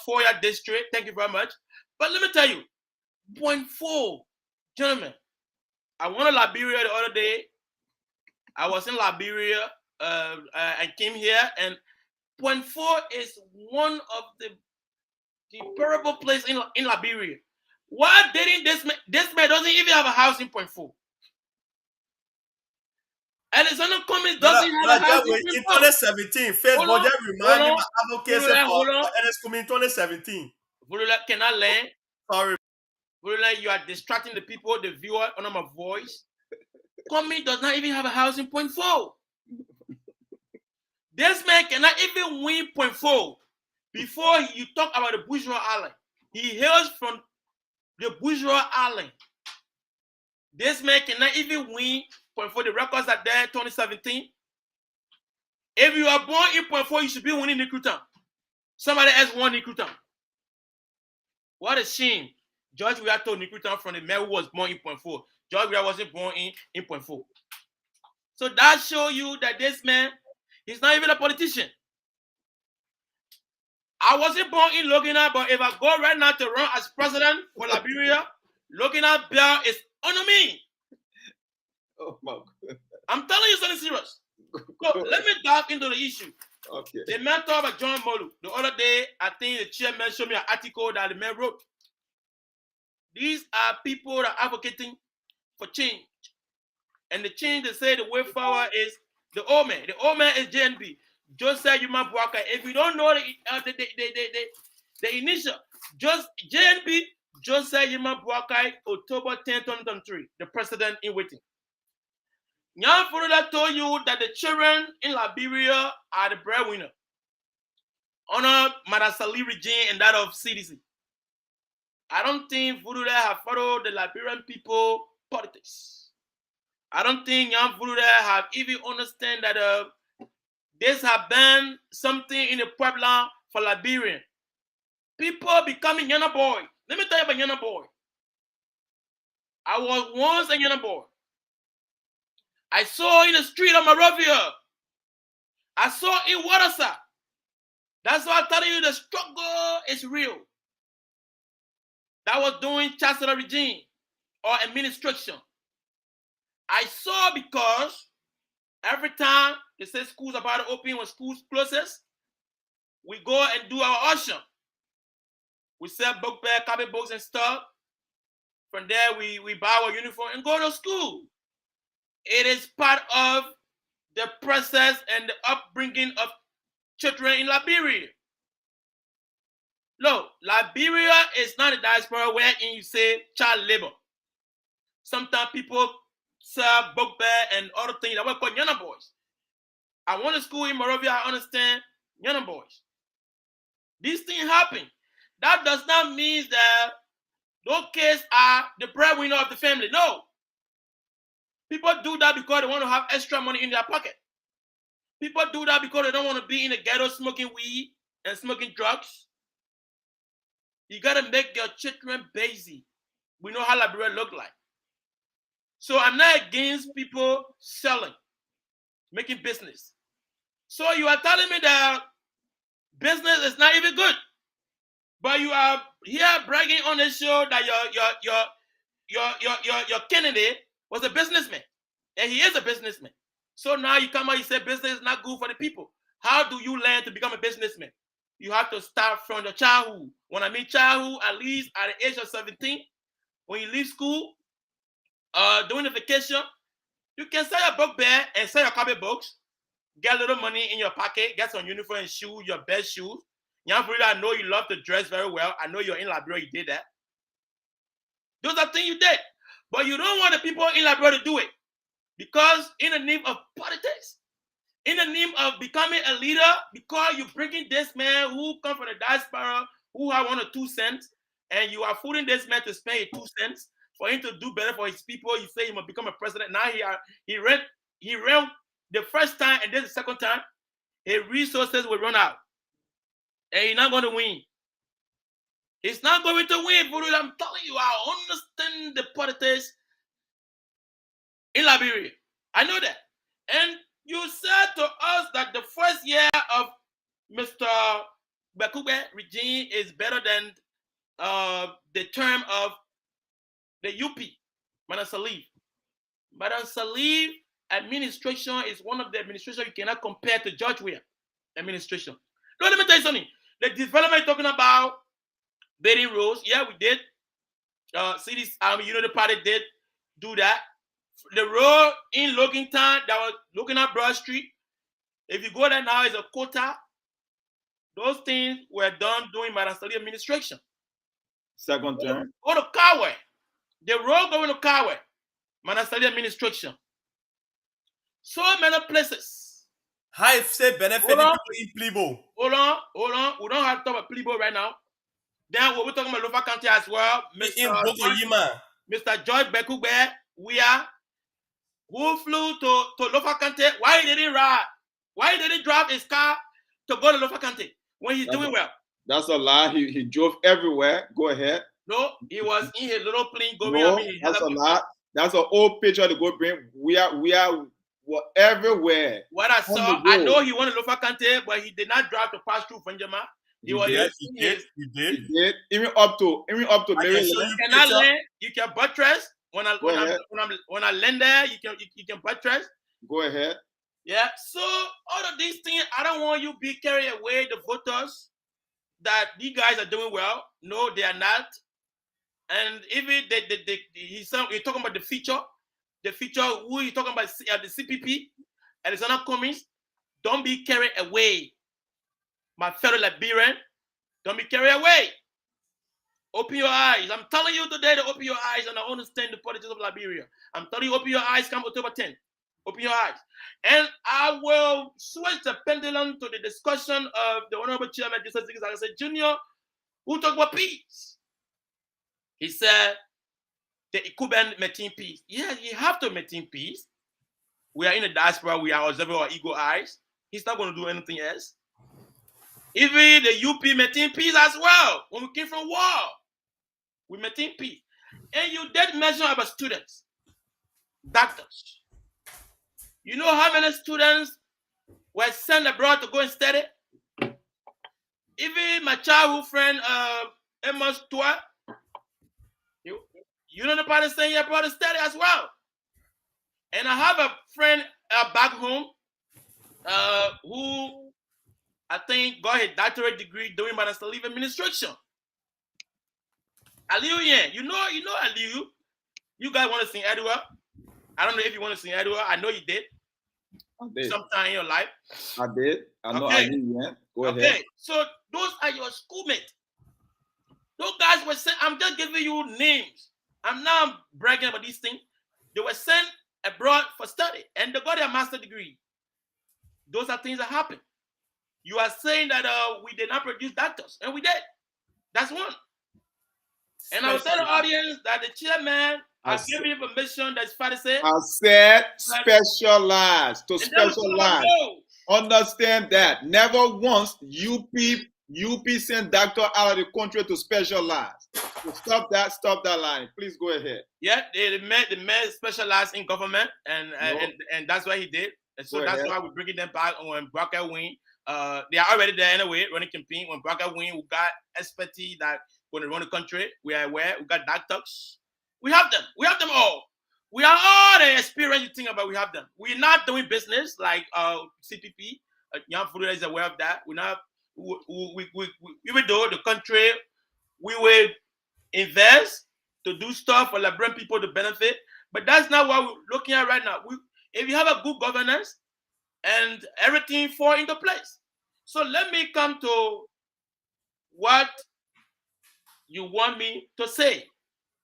A: 4-year district. Thank you very much. But let me tell you, Point 4, gentlemen. I went to Liberia the other day. I was in Liberia and came here, and Point 4 is one of the Deplorable place in Liberia. Why didn't this man doesn't even have a house in Point 4? Alexander Cummings doesn't have a house in
B: In
A: Point 4.
B: 2017, Facebook just remind me my advocacy
A: Hold on.
B: for Ernest Kumi in 2017.
A: Vurula cannot learn.
B: Sorry.
A: Vurula, you are distracting the people, the viewer, under my voice. Cummings does not even have a house in Point 4. This man cannot even win Point 4 before you talk about the bourgeois island. He hails from the bourgeois island. This man cannot even win Point 4. The records are there, 2017. If you are born in Point 4, you should be winning Nikutam. Somebody else won Nikutam. What a shame. George Weah told Nikutam from the man who was born in Point 4. George Weah wasn't born in Point 4. So that shows you that this man, he's not even a politician. I wasn't born in Logina, but if I go right now to run as president for Liberia, Logina Bell is under me.
C: Oh my God.
A: I'm telling you something serious. So let me dive into the issue.
C: Okay.
A: The man talked about John Molu. The other day, I think the chairman showed me an article that the man wrote. These are people that are advocating for change. And the change they say the way forward is the old man. The old man is JNB. Joseph Yuma Buaka. If you don't know the initial, just JNB, Joseph Yuma Buaka, October 10, 2023, the president in waiting. Nyan Furuda told you that the children in Liberia are the breadwinner. Honor Madasali regime and that of CDC. I don't think Furuda have followed the Liberian people politics. I don't think Nyan Furuda have even understand that this have been something in the Puebla for Liberian. People becoming Yana boy. Let me tell you about Yana boy. I was once a Yana boy. I saw in the street of Monrovia. I saw in Watersa. That's why I'm telling you the struggle is real. That was doing chancellor regime or administration. I saw because every time they say schools are about to open, when schools closes, we go and do our auction. We sell book bag, copy books and stuff. From there, we buy our uniform and go to school. It is part of the process and the upbringing of children in Liberia. Look, Liberia is not a diaspora where you say child labor. Sometimes people sell book bag and other things that were called Yana boys. I went to school in Monrovia, I understand Yana boys. These things happen. That does not mean that those kids are the breadwinner of the family. No. People do that because they want to have extra money in their pocket. People do that because they don't want to be in the ghetto smoking weed and smoking drugs. You got to make your children busy. We know how Liberia look like. So I'm not against people selling, making business. So you are telling me that business is not even good. But you are here bragging on the show that your candidate was a businessman. And he is a businessman. So now you come out, you say business is not good for the people. How do you learn to become a businessman? You have to start from your childhood. When I mean childhood, at least at the age of 17, when you leave school, during the vacation, you can sell your book bag and sell your copy books, get a little money in your pocket, get some uniform and shoes, your best shoes. Young people, I know you love to dress very well. I know you're in Liberia, you did that. Those are things you did. But you don't want the people in Liberia to do it. Because in the name of politics, in the name of becoming a leader, because you're bringing this man who come from the diaspora, who have 1 or 2 cents, and you are fooling this man to spend 2 cents for him to do better for his people. You say he must become a president. Now he ran the first time, and then the second time, his resources will run out. And he's not going to win. He's not going to win, but I'm telling you, I understand the politics in Liberia. I know that. And you said to us that the first year of Mr. Bakube regime is better than the term of the UP, Madam Salif. Madam Salif administration is one of the administrations you cannot compare to George Weah administration. No, let me tell you something. The development you're talking about, Bathing rules. Yeah, we did. Cities, Unity Party did do that. The road in Logan Town that was looking at Broad Street, if you go there now, it's a quota. Those things were done during my study administration.
C: Second term.
A: Go to Kawe. The road going to Kawe, my study administration. So many places.
B: How if say benefit
A: Hold on.
B: people in Plibo?
A: Hold on. We don't have to talk about Plibo right now. Then we're talking about Lofa County as well.
B: In Boko Yima.
A: Mr. George Bekugbe, who flew to Lofa County. Why he didn't ride? Why he didn't drive his car to go to Lofa County when he's doing well?
C: That's a lie. He drove everywhere. Go ahead.
A: No, he was in his little plane going.
C: No, that's a lie. That's an old picture to go bring. We are everywhere.
A: What I saw, I know he wanted Lofa County, but he did not drive to pass through Funjama.
B: He did.
C: Even up to Maryland.
A: You cannot land. You can buttress. When I land there, you can buttress.
C: Go ahead.
A: Yeah. So all of these things, I don't want you to be carried away. The voters that these guys are doing well. No, they are not. And even he's talking about the future. The future. Who you talking about? The CPP, Alexander Cummings. Don't be carried away. My fellow Liberian, don't be carried away. Open your eyes. I'm telling you today to open your eyes and understand the politics of Liberia. I'm telling you, open your eyes come October 10th. Open your eyes. And I will switch the pendulum to the discussion of the Honorable Chairman, Joseph Ziggy Jr., who talked about peace. He said the Cuban maintain peace. Yeah, you have to maintain peace. We are in the diaspora. We are observing our ego eyes. He's not going to do anything else. Even the UP maintain peace as well. When we came from war, we maintain peace. And you did mention about students, doctors. You know how many students were sent abroad to go and study? Even my childhood friend, Amos Tua, you know the party saying you're abroad to study as well. And I have a friend back home who I think got his doctorate degree doing Master Leave Administration. Aliu, yeah. You know Aliu. You guys want to sing Edward? I don't know if you want to sing Edward. I know you did.
C: I did.
A: Sometime in your life.
C: I did. I know Aliu, yeah. Go ahead.
A: Okay, so those are your schoolmates. Those guys were sent, I'm just giving you names. I'm now bragging about these things. They were sent abroad for study and they got their master's degree. Those are things that happen. You are saying that we did not produce doctors, and we did. That's one. And I will tell the audience that the chairman has given you permission that's fair to say.
C: I said specialize, to specialize. Understand that. Never once UP sent doctor out of the country to specialize. So stop that line. Please go ahead.
A: Yeah, the man specialized in government, and that's what he did. And so that's why we're bringing them back on Bracket Wing. They are already there anyway, running campaign. When Bracket Wing, we got expertise that going to run the country. We are aware. We got doctors. We have them. We have them all. We are all the experience you think about. We have them. We're not doing business like CPP. Young Fuller is aware of that. We're not. Even though the country, we will invest to do stuff for Liberian people to benefit, but that's not what we're looking at right now. If you have a good governance and everything fall into place. So let me come to what you want me to say.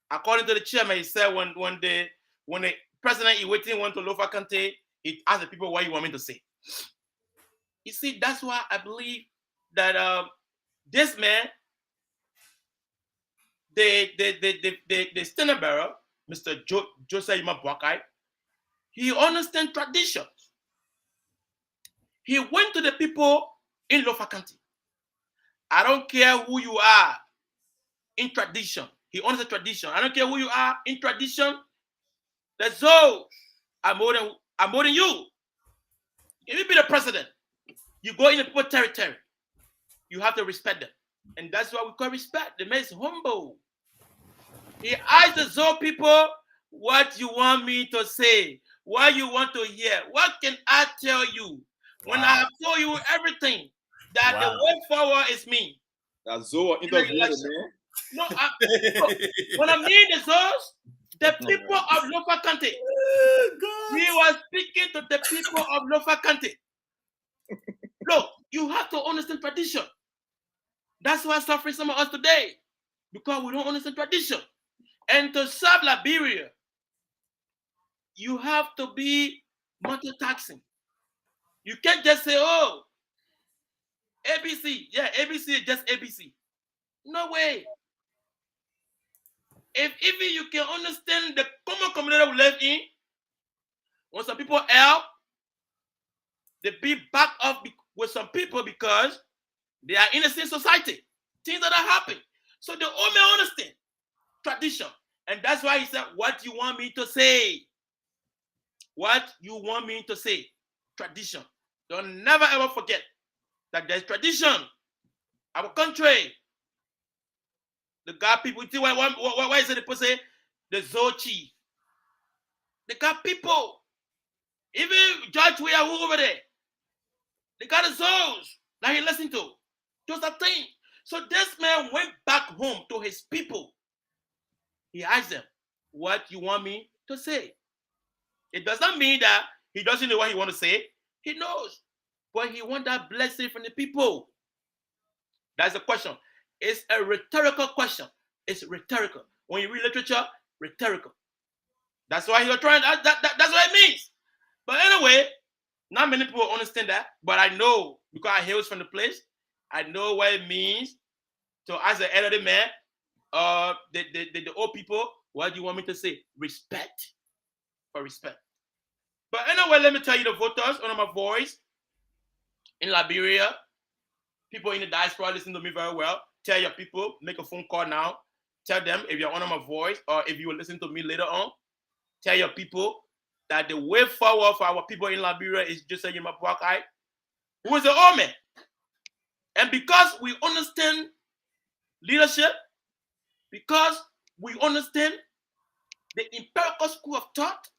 A: According to the chairman, he said when the president Iweti went to Lofa Kante, he asked the people what you want me to say. You see, that's why I believe that this man, the standard bearer, Mr. Joseph Imabwakai, he understands traditions. He went to the people in Lofa County. I don't care who you are in tradition. He understands tradition. I don't care who you are in tradition. That's all. I'm more than you. If you be the president, you go in the people's territory. You have to respect them. And that's what we call respect. The man is humble. He asked the Zoe people, what you want me to say, what you want to hear. What can I tell you? When I have told you everything, that the way forward is me.
C: That Zoe interviewed the man.
A: No, when I mean the Zoos, the people of Lofa County. He was speaking to the people of Lofa County. Look, you have to understand tradition. That's why suffering some of us today, because we don't understand tradition. And to serve Liberia, you have to be multitasking. You can't just say, oh, ABC. Yeah, ABC is just ABC. No way. If even you can understand the common community we live in, when some people help, they be back up with some people because they are in the same society. Things that are happening. So the old man understand tradition. And that's why he said, what you want me to say? What you want me to say? Tradition. Don't never ever forget that there's tradition. Our country. The God people, why is it people say the Zoo chief? They got people. Even Judge we are over there. They got the Zoos that he listened to. Those are things. So this man went back home to his people. He asked them, what you want me to say? It does not mean that he doesn't know what he wants to say. He knows. But he wants that blessing from the people. That's the question. It's a rhetorical question. It's rhetorical. When you read literature, rhetorical. That's why you're trying. That's what it means. But anyway, not many people understand that. But I know, because I hail from the place, I know what it means to ask the elderly man, the old people, what do you want me to say? Respect. For respect. But anyway, let me tell you the voters under my voice in Liberia. People in the diaspora listen to me very well. Tell your people, make a phone call now. Tell them if you're under my voice or if you will listen to me later on. Tell your people that the way forward for our people in Liberia is just saying my Boakai, who is the old man. And because we understand leadership, because we understand the empirical school of thought,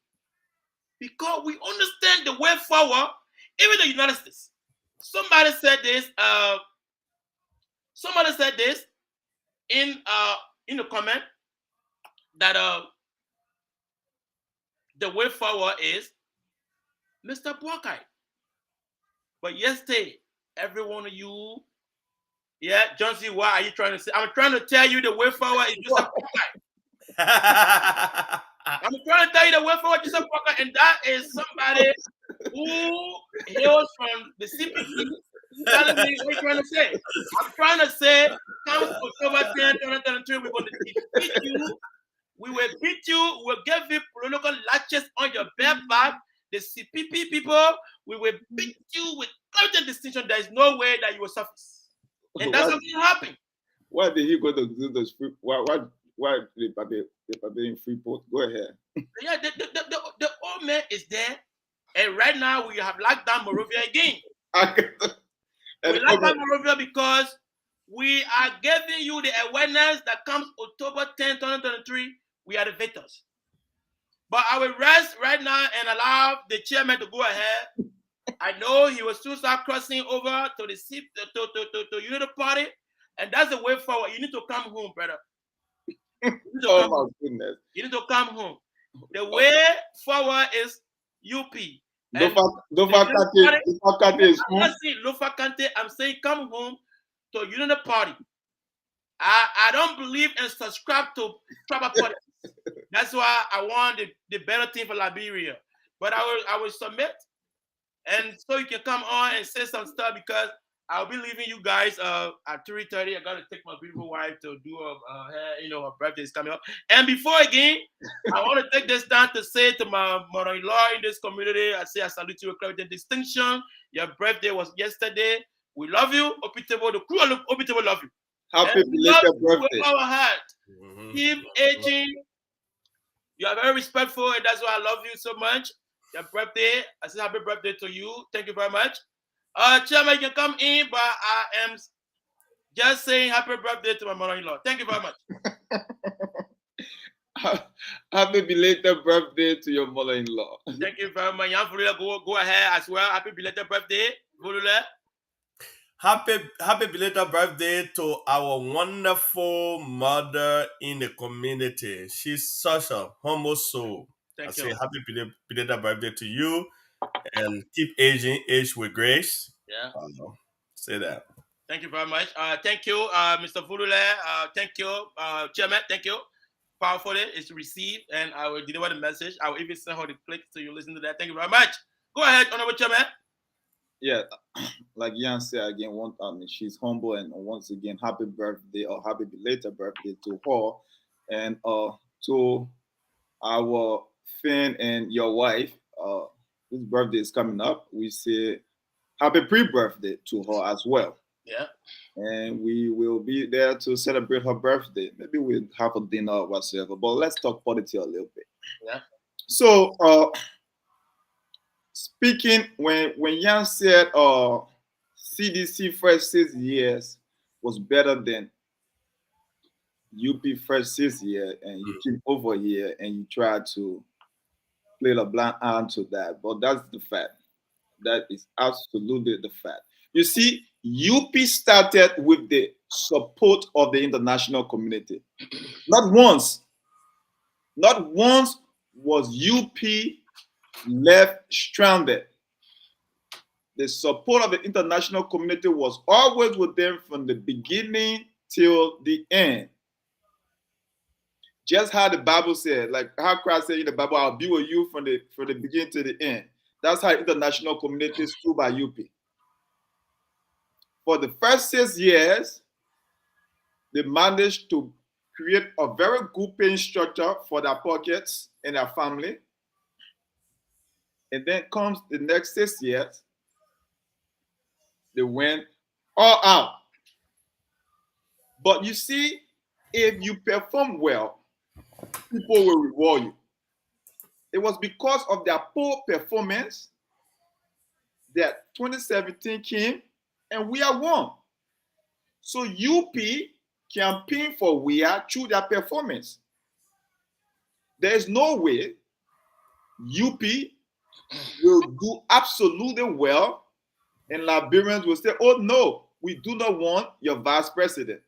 A: because we understand the way forward, even the United States. Somebody said this in the comment that the way forward is Mr. Boakai. But yesterday, every one of you, yeah, John C., what are you trying to say? I'm trying to tell you the way forward is Mr. Boakai. I'm trying to tell you the way forward is Mr. Boakai, and that is somebody who hails from the CPP. Telling me what you're trying to say. I'm trying to say, come October 10, 2023, we're going to defeat you. We will beat you. We'll give you political latches on your bare back. The CPP people, we will beat you with clear distinction. There is no way that you will surface. And that's what will happen.
C: Why did he go to do those free? Why the Pape in Freeport? Go ahead.
A: Yeah, the old man is there. And right now, we have locked down Monrovia again. We locked down Monrovia because we are giving you the awareness that comes October 10, 2023. We are the victors. But I will rest right now and allow the chairman to go ahead. I know he will soon start crossing over to the Unity Party, and that's the way forward. You need to come home, brother.
C: Oh my goodness!
A: You need to come home. The way forward is UP.
C: Lofa
A: Kante, I'm saying come home to Unity Party. I don't believe and subscribe to tribal politics. That's why I want the better thing for Liberia. But I will submit, and so you can come on and say some stuff because I'll be leaving you guys at 3:30. I gotta take my beautiful wife to do her birthday is coming up. And before again, I want to take this time to say to my mother-in-law in this community, I say I salute you with the distinction. Your birthday was yesterday. We love you. Opitable, the crew of Opitable love you.
C: Happy belated birthday.
A: With our heart. Keep aging. You are very respectful, and that's why I love you so much. Your birthday, I say happy birthday to you. Thank you very much. Chairman, you can come in, but I am just saying happy birthday to my mother-in-law. Thank you very much.
C: Happy belated birthday to your mother-in-law.
A: Thank you very much. Go ahead as well. Happy belated birthday.
B: happy belated birthday to our wonderful mother in the community. She's such a humble soul. I
A: Thank
B: say
A: you.
B: happy belated birthday to you, and keep aging, age with grace.
A: Yeah.
B: Say that.
A: Thank you very much. Thank you, Mr. Fulule. Thank you, Chairman. Thank you. Powerfully, it's received, and I will deliver the message. I will even send her the clip so you listen to that. Thank you very much. Go ahead, Honorable Chairman.
C: Yeah, like Yan said again, she's humble, and once again, happy birthday or happy belated birthday to her, and to our fan and your wife. Whose birthday is coming up. We say happy pre-birthday to her as well.
A: Yeah.
C: And we will be there to celebrate her birthday. Maybe we'll have a dinner or whatsoever. But let's talk politics a little bit.
A: Yeah.
C: So, speaking when Yan said, CDC first 6 years was better than UP first 6 years, and you came over here and you tried to play the blind eye to that. But that's the fact. That is absolutely the fact. You see, UP started with the support of the international community. Not once was UP left stranded. The support of the international community was always with them from the beginning till the end. Just how the Bible said, like how Christ said in the Bible, I'll be with you from the beginning to the end. That's how international community stood by UP. For the first 6 years, they managed to create a very good paying structure for their pockets and their family. And then comes the next 6 years, they went all out. But you see, if you perform well, people will reward you. It was because of their poor performance that 2017 came and we are won. So UP campaigned for we are through their performance. There is no way UP will do absolutely well, and Liberians will say, oh no, we do not want your vice president.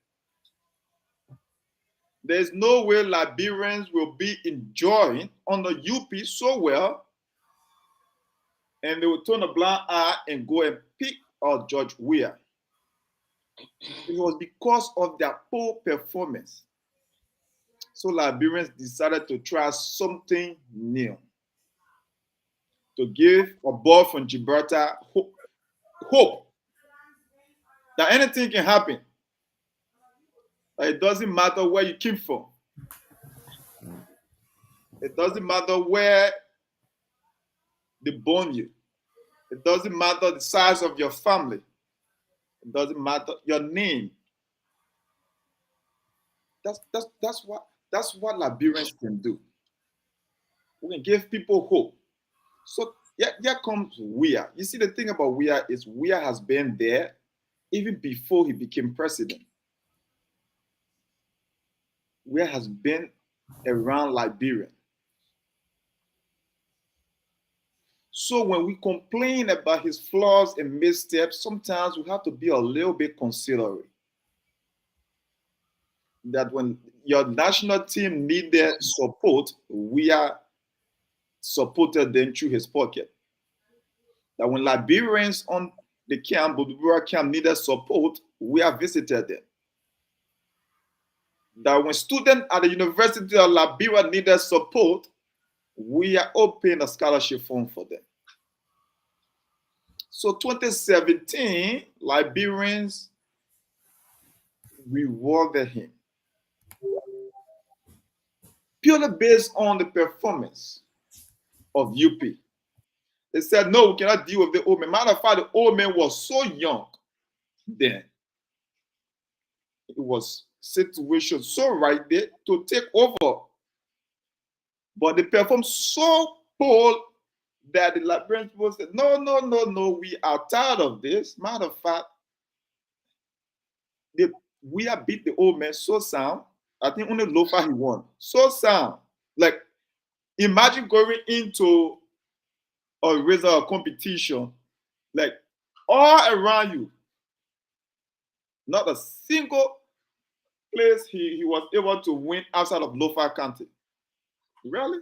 C: There's no way Liberians will be enjoying under UP so well, and they will turn a blind eye and go and pick out George Weah. It was because of their poor performance. So Liberians decided to try something new, to give a boy from Gibraltar hope that anything can happen. That it doesn't matter where you came from. It doesn't matter where they born you. It doesn't matter the size of your family. It doesn't matter your name. That's what Liberians can do. We can give people hope. So yeah, here comes Weah. You see, the thing about Weah is Weah has been there even before he became president. Weah has been around Liberia. So when we complain about his flaws and missteps, sometimes we have to be a little bit considerate. That when your national team needed support, Weah supported them through his pocket. That when Liberians on the camp, Budubuwa camp needed support, Weah visited them. That when students at the University of Liberia needed support, we are opening a scholarship fund for them. So 2017, Liberians rewarded him purely based on the performance of UP. They said, no, we cannot deal with the old man. Matter of fact, the old man was so young then. It was situation so right there to take over. But they performed so poor that the Liberian people said, no, no, no, no, we are tired of this. Matter of fact, we have beat the old man so sound. I think only Lofa he won. So sound. Like, imagine going into a result competition, like all around you, Not a single place he was able to win outside of Lofa County. Really?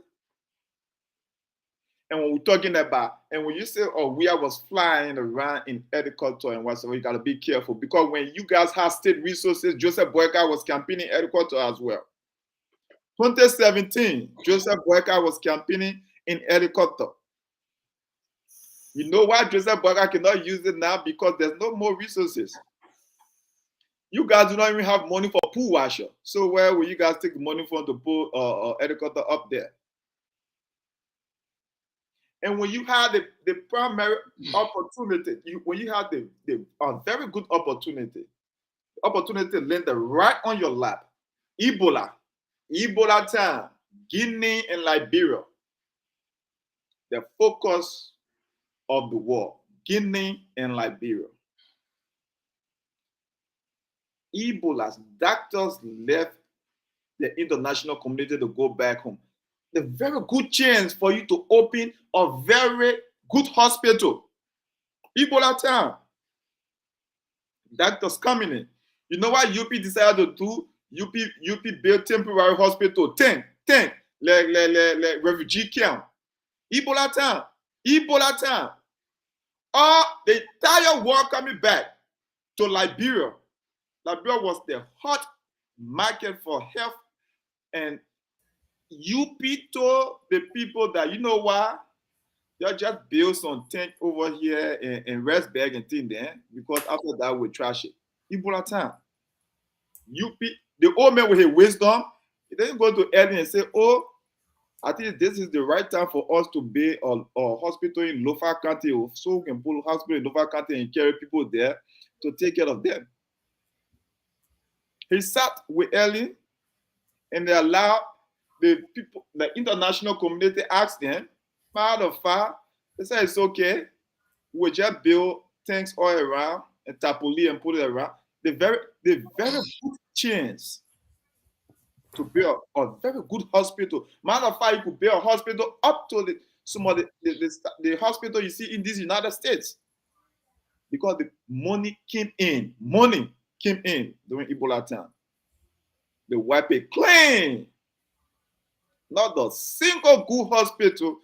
C: And when we're talking about, and when you say, oh, we was flying around in helicopter and whatsoever, you got to be careful. Because when you guys have state resources, Joseph Boyka was campaigning helicopter as well. 2017, Joseph Boyka was campaigning in helicopter. You know why Joseph Boyka cannot use it now? Because there's no more resources. You guys do not even have money for pool washer. So where will you guys take the money from to put helicopter up there? And when you have the primary opportunity, when you have the very good opportunity landed right on your lap, Ebola time, Guinea and Liberia, the focus of the war, Guinea and Liberia. Ebola's doctors left the international community to go back home. The very good chance for you to open a very good hospital. Ebola time. Doctors coming in. You know what UP decided to do? UP built temporary hospital. 10, like refugee camp. Ebola time. Ebola time. The entire world coming back to Liberia. Liberia was the hot market for health, and UP told the people that, you know what, they'll just build some tent over here in Restberg and thing there, because after that we trash it. Ebola time. UP, the old man with his wisdom, he didn't go to Ellen and say, oh, I think this is the right time for us to build a hospital in Lofa County, so we can put a hospital in Lofa County and carry people there to take care of them. He sat with Ellen and they allowed the people, the international community asked them, matter of fact, they said it's okay. We'll just build tanks all around and tapoli and put it around. The very good chance to build a very good hospital. Matter of fact, you could build a hospital up to some of the hospital you see in these United States. Because the money came in. Money came in during Ebola time. They wipe it clean. Not a single good hospital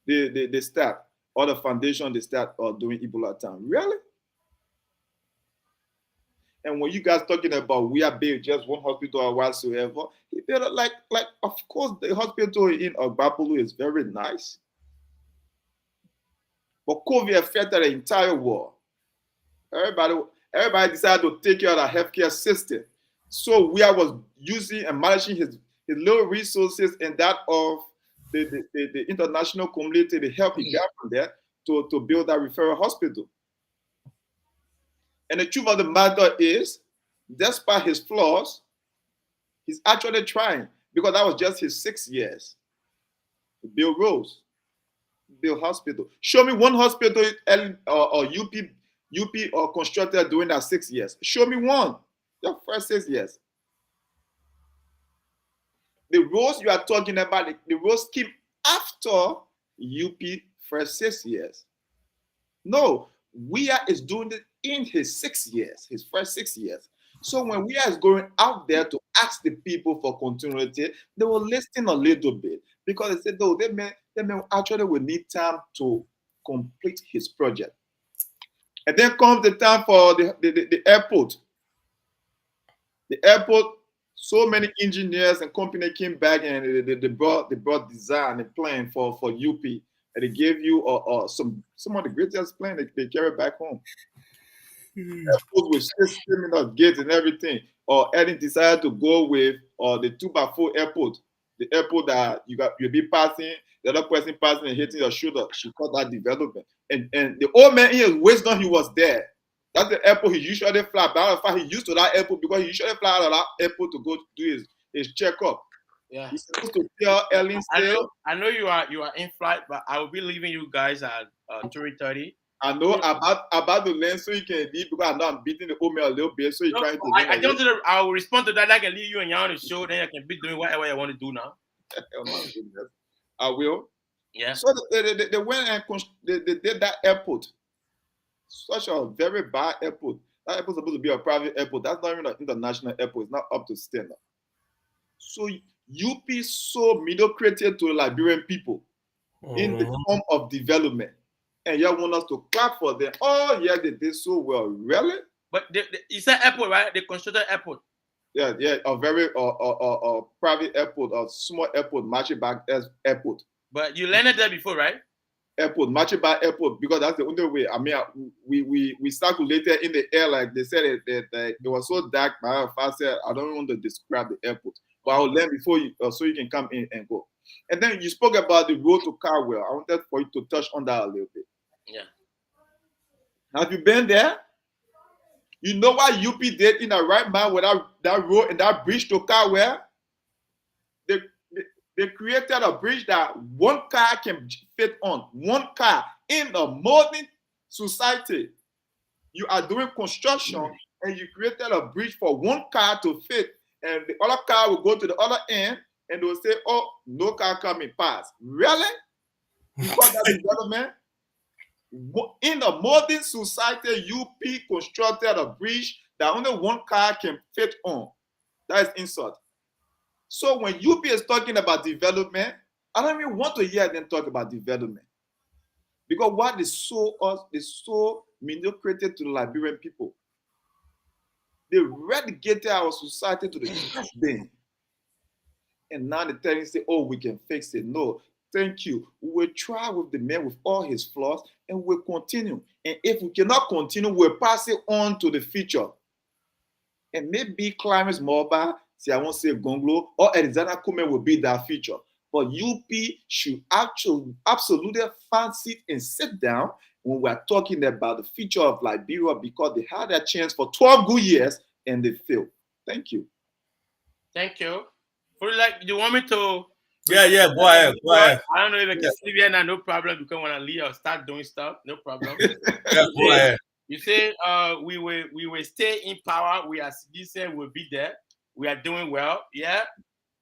C: they start, or the foundation they start during Ebola time. Really? And when you guys talking about we are building just one hospital or whatsoever, like of course the hospital in Ogbapulu is very nice. But COVID affected the entire world. Everybody decided to take care of the healthcare system. So we was using and managing his little resources and that of the international community, the help he got from there to build that referral hospital. And the truth of the matter is, despite his flaws, he's actually trying, because that was just his 6 years to build roads, build hospital. Show me one hospital or UP or constructed during that 6 years. Show me one. Your first 6 years. The roads you are talking about, the roads came after UP first 6 years. No, Weah is doing it in his 6 years, his first 6 years. So when Weah is going out there to ask the people for continuity, they will listen a little bit, because they said, no, they may actually will need time to complete his project. And then comes the time for the airport. The airport, so many engineers and company came back and they brought design and plan for UP, and they gave you some of the greatest plan they carry back home. Airport with terminal gates and everything. Or Eddie decided to go with the 2x4 airport, the airport that you'll be passing, the other person passing and hitting your shoulder. She called that development. And the old man in his wisdom, he was there. That's the airport he usually fly. But in fact, he used to that airport because he usually fly out of that airport to go do his checkup.
A: Yeah.
C: He's supposed to tell Ellen still.
A: I know you are in flight, but I will be leaving you guys at 3:30.
C: I know about the lens, so you can leave, because I know I'm beating the old man a little bit, so you're trying to.
A: I will respond to that. I can leave you and you on the show, then I can be doing whatever I want to do now.
C: Oh my goodness. I will.
A: Yeah.
C: So they went and they did that airport. Such a very bad airport. That airport is supposed to be a private airport. That's not even an international airport. It's not up to standard. So UP so mediocrity to the Liberian people in the form of development. And y'all want us to clap for them. Oh, yeah, they did so well. Really?
A: But you said airport, right? They constructed airport.
C: Yeah, a very private airport, a small airport, Machiba airport.
A: But you landed there before, right?
C: Airport, Machiba airport, because that's the only way. I mean, we circulated in the air, like they said it was so dark. My father said, I don't want to describe the airport, but I'll land before you, so you can come in and go. And then you spoke about the road to Carwell. I wanted for you to touch on that a little bit.
A: Yeah.
C: Have you been there? You know what UP did in the right mind with that road and that bridge to Carwell? They created a bridge that one car can fit on. One car. In a modern society, you are doing construction and you created a bridge for one car to fit, and the other car will go to the other end and they'll say, oh, no car coming past. Really? You call that development? In a modern society, UP constructed a bridge that only one car can fit on. That is insult. So when UP is talking about development, I don't even want to hear them talk about development. Because what is so mediocrity to the Liberian people. They relegated our society to the trash bin. And now they're telling us, oh, we can fix it. No, thank you. We will try with the man with all his flaws and we'll continue. And if we cannot continue, we'll pass it on to the future. And maybe Climate Mobile, I won't say Gonglo, or Arizona Kume will be that future. But UP should absolutely fancy and sit down when we're talking about the future of Liberia, because they had a chance for 12 good years and they failed. Thank you.
A: Thank you. For like, do you want me to?
B: Yeah, go ahead.
A: I don't know if I can sleep here now, no problem, because when I leave, I'll start doing stuff, no problem.
B: Yeah, go ahead.
A: You say we will stay in power. We are citizens. We'll be there. We are doing well. Yeah.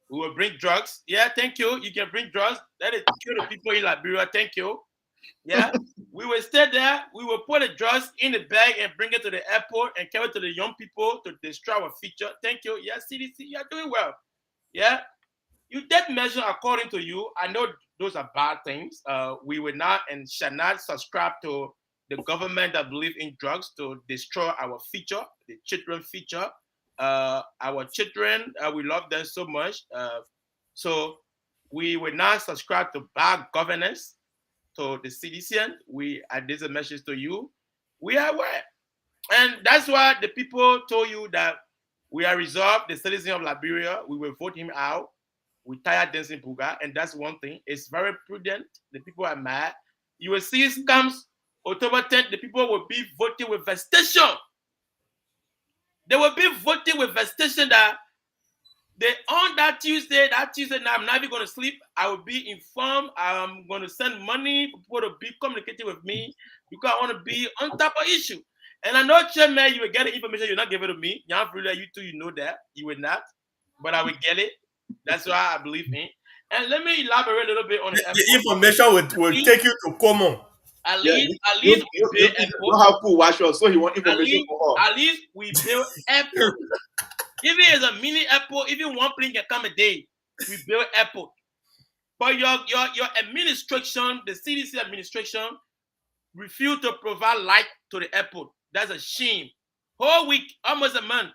A: We will bring drugs. Yeah, thank you. You can bring drugs. That is kill the people in Liberia. Thank you. Yeah. We will stay there. We will put the drugs in the bag and bring it to the airport and carry it to the young people to destroy our future. Thank you. Yeah, CDC, you are doing well. Yeah. You did measure according to you. I know those are bad things. We will not and shall not subscribe to the government that believe in drugs to destroy our future, the children's future. Our children, we love them so much. So we will not subscribe to bad governance, to the citizen. There's a message to you. We are aware. And that's why the people told you that we are resolved, the citizen of Liberia, we will vote him out. We tired dancing Buga, and that's one thing. It's very prudent. The people are mad. You will see scams October 10th, the people will be voting with vestation. They will be voting with vestation that on that Tuesday night, I'm not even going to sleep. I will be informed. I'm going to send money for people to be communicating with me because I want to be on top of issue. And I know, Chairman, you will get the information. You're not giving it to me. You too, you know that. You will not. But I will get it. That's why I believe in. And let me elaborate a little bit on
B: the information will take you to common.
A: At least we build airport.
C: How cool watch us, so he want information for all.
A: At least we build airport. Even as a mini airport, even one plane can come a day. We build airport. But your administration, the CDC administration, refused to provide light to the airport. That's a shame. Whole week, almost a month,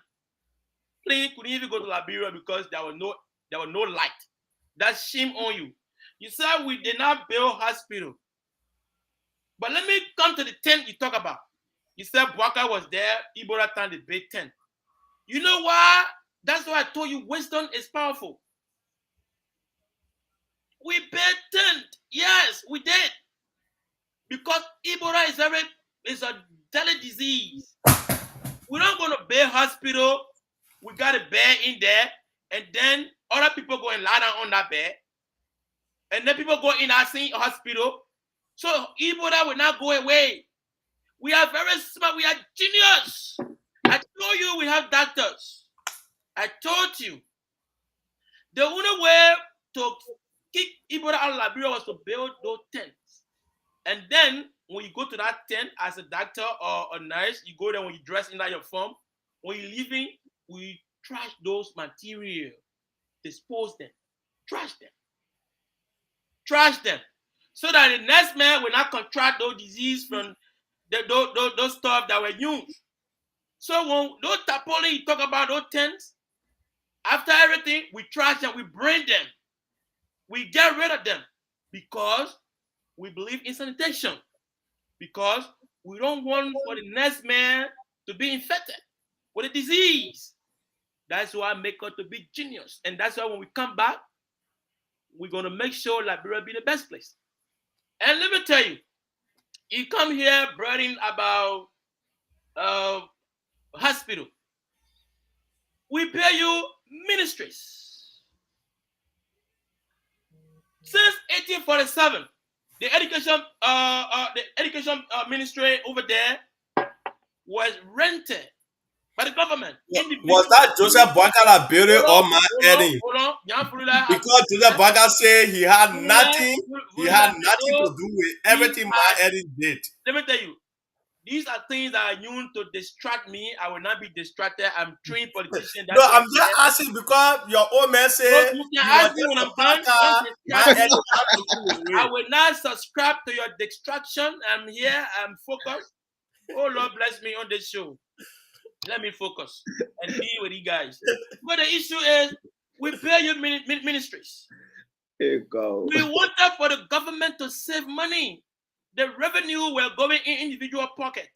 A: plane couldn't even go to Liberia because there was no light. That's shame on you. You said we did not build hospital. But let me come to the tent you talk about. You said Bwaka was there, Ebola time, the big tent. You know why? That's why I told you wisdom is powerful. We built tent. Yes, we did. Because Ebola is a deadly disease. We're not going to build hospital. We got a bed in there. And then other people go and lie down on that bed. And then people go in our hospital. So Ebola will not go away. We are very smart. We are genius. I told you we have doctors. I told you. The only way to kick Ebola out of Liberia was to build those tents. And then when you go to that tent as a doctor or a nurse, you go there when you dress in that your form. When you're leaving, we trash those material, dispose them, trash them, so that the next man will not contract those disease from those stuff that were used. So when those tarpaulin you talk about, those tents, after everything, we trash them, we bring them, we get rid of them because we believe in sanitation. Because we don't want for the next man to be infected with a disease. That's why I make us to be genius. And that's why when we come back, we're going to make sure Liberia be the best place. And let me tell you, you come here bragging about hospital. We pay you ministries. Since 1847, the education ministry over there was rented by the government.
B: Was that Joseph Boakala building or my Eddie?
A: Hold on.
B: Because Joseph Boakala said he had nothing to do with everything my Eddie did.
A: Let me tell you, these are things that are used to distract me. I will not be distracted. I'm trained politician.
B: No, I'm just asking because your old man said
A: you can ask me when I'm done. I will not subscribe to your distraction. I'm here. I'm focused. Oh, Lord bless me on this show. Let me focus and be with you guys. But the issue is, we pay you ministries.
C: Here you go.
A: We wanted for the government to save money. The revenue were going in individual pocket.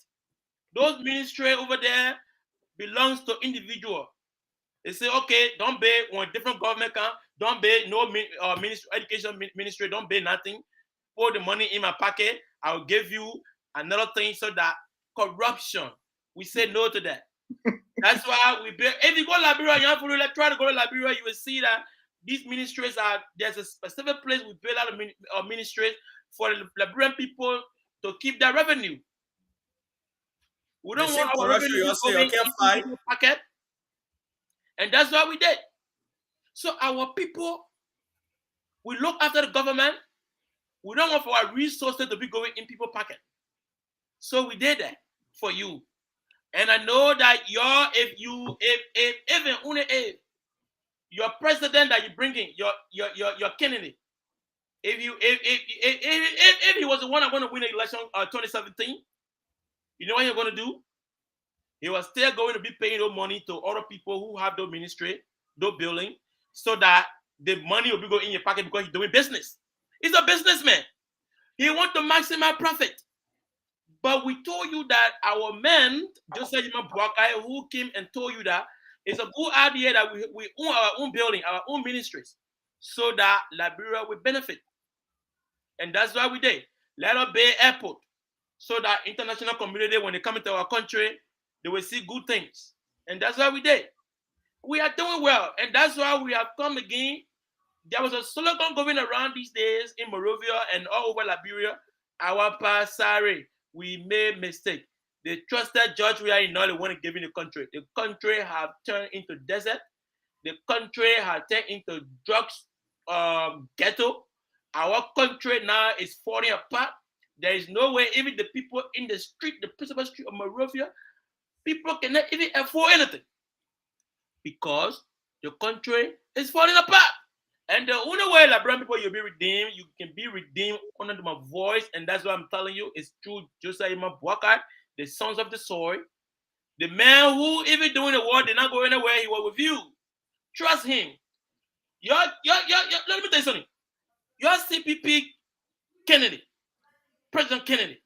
A: Those ministry over there belongs to individual. They say, okay, don't pay when different government come. Don't pay no ministry, education ministry. Don't pay nothing. Put the money in my pocket. I will give you another thing so that corruption. We say no to that. That's why we pay. If you go to Liberia, you have to try to go to Liberia. You will see that these ministries there's a specific place we pay a lot of ministries for the Liberian people to keep their revenue. We don't want our revenue to go in the pocket. And that's what we did. So our people, we look after the government. We don't want for our resources to be going in people's pocket. So we did that for you. And I know that if your president that you bring in, your candidate, if he was the one that going to win the election 2017, you know what you're going to do? He was still going to be paying those money to other people who have those ministry, those building, so that the money will be going in your pocket because he's doing business. He's a businessman. He wants to maximize profit. But we told you that our men, Joseph Boakai, who came and told you that it's a good idea that we own our own building, our own ministries, so that Liberia will benefit. And that's what we did. Let us Bay Airport, so that international community, when they come into our country, they will see good things. And that's what we did. We are doing well. And that's why we have come again. There was a slogan going around these days in Monrovia and all over Liberia. Our sorry, we made mistake. The trusted judge we are in now, they want to give in the country. The country have turned into desert. The country has turned into drugs ghetto. Our country now is falling apart. There is no way, even the people in the street, the principal street of Monrovia, people cannot even afford anything because the country is falling apart. And the only way Liberian people you'll be redeemed, you can be redeemed under my voice, and that's what I'm telling you, is through Joseph Boakai, the sons of the soil. The man who even doing the war did not go anywhere, he was with you. Trust him. Let me tell you something. Your CPP Kennedy, President Kennedy,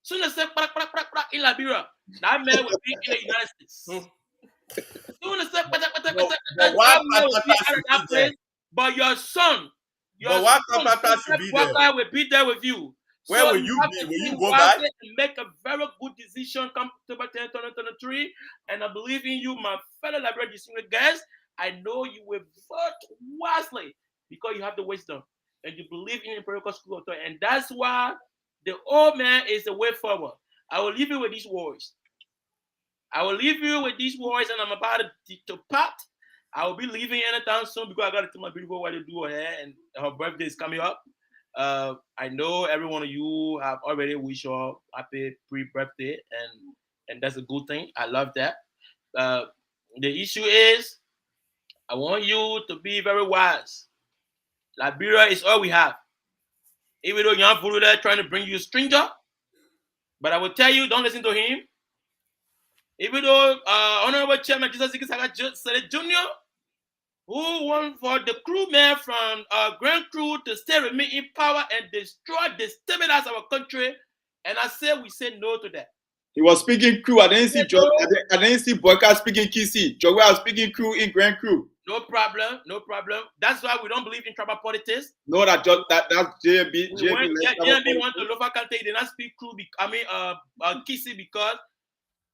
A: soon as they say in Liberia, that man will be in the United States. Soon as they but your son, Boakai will be there with you.
B: Where will you be? Will you go back?
A: And make a very good decision come October 10, 2023. And I believe in you, my fellow Liberian distinguished guests. I know you will vote wisely because you have the wisdom and you believe in empirical school authority. And that's why the old man is the way forward. I will leave you with these words. And I'm about to part. I will be leaving anytime soon because I got to tell my beautiful wife to do her hair and her birthday is coming up. I know every one of you have already wished your happy pre-birthday, and that's a good thing. I love that. Uh, the issue is, I want you to be very wise. Liberia is all we have. Even though Young Fulu there trying to bring you a stranger, but I will tell you, don't listen to him. Even though Honorable Chairman Jesus Saga Jr., who won for the crewmen from Grand Crew to stay with me in power and destabilize our country, and I say we say no to that.
C: He was speaking crew. I didn't see I didn't see Boyka speaking Kisi. Jogwe was speaking crew in Grand Crew.
A: No problem, no problem. That's why we don't believe in tribal politics.
C: No, that's JB.
A: JB want to local country. They did not speak crew. Kisi because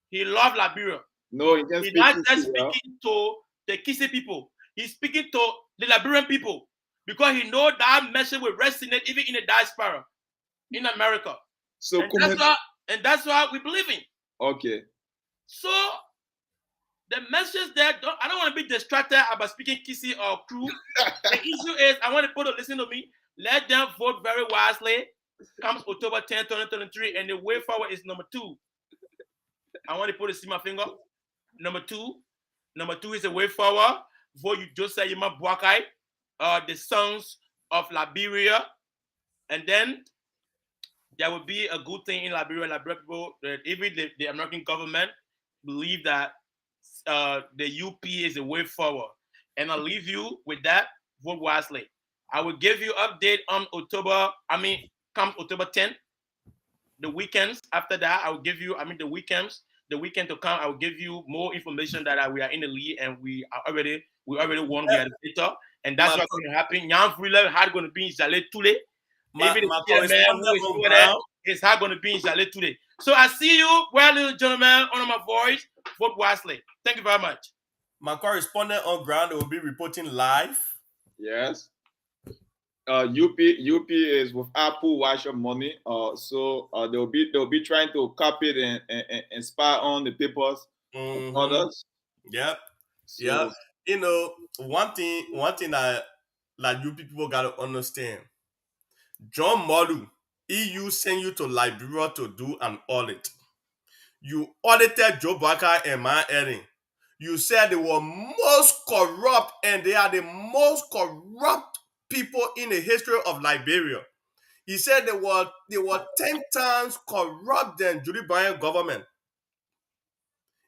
A: he loved Liberia.
C: No, he can't
A: He's
C: speak
A: not
C: Kisi,
A: just speaking to the Kisi people. He's speaking to the Liberian people because he know that message will resonate even in the diaspora in America.
C: So
A: that's why we believe in.
C: Okay.
A: So the message there, I don't want to be distracted about speaking Kisi or crew. The issue is, I want people to listen to me. Let them vote very wisely. Comes October 10, 2023, and the way forward is number 2. I want people to see my finger. Number two is the way forward. Vote you Joseph Yema Boakai, the sons of Liberia, and then there will be a good thing in Liberia. Liberia people, even the American government, believe that the UP is the way forward. And I'll leave you with that. Vote wisely. I will give you update on come October 10th. The weekends after that, I will give you, the weekend to come, I will give you more information that we are in the league and we already won. We are the victor. And that's what's going to happen. Young Freeland hard going to be in Jalé today. Even the chairman who is over there is hard going to be in Jalé today. So I see you, well, little gentlemen, honor my voice. Vote wisely. Thank you very much.
B: My correspondent on ground will be reporting live.
C: Yes. UP is with Apple Watch Your Money. So they'll be trying to copy it and spy on the papers of others.
B: Yep.
C: So,
B: yep. You know, one thing that you people gotta understand. John Molu, EU sent you to Liberia to do an audit. You audited Joe Barker and my Erin. You said they were most corrupt and they are the most corrupt people in the history of Liberia. He said they were 10 times corrupt than Judy Bryant government.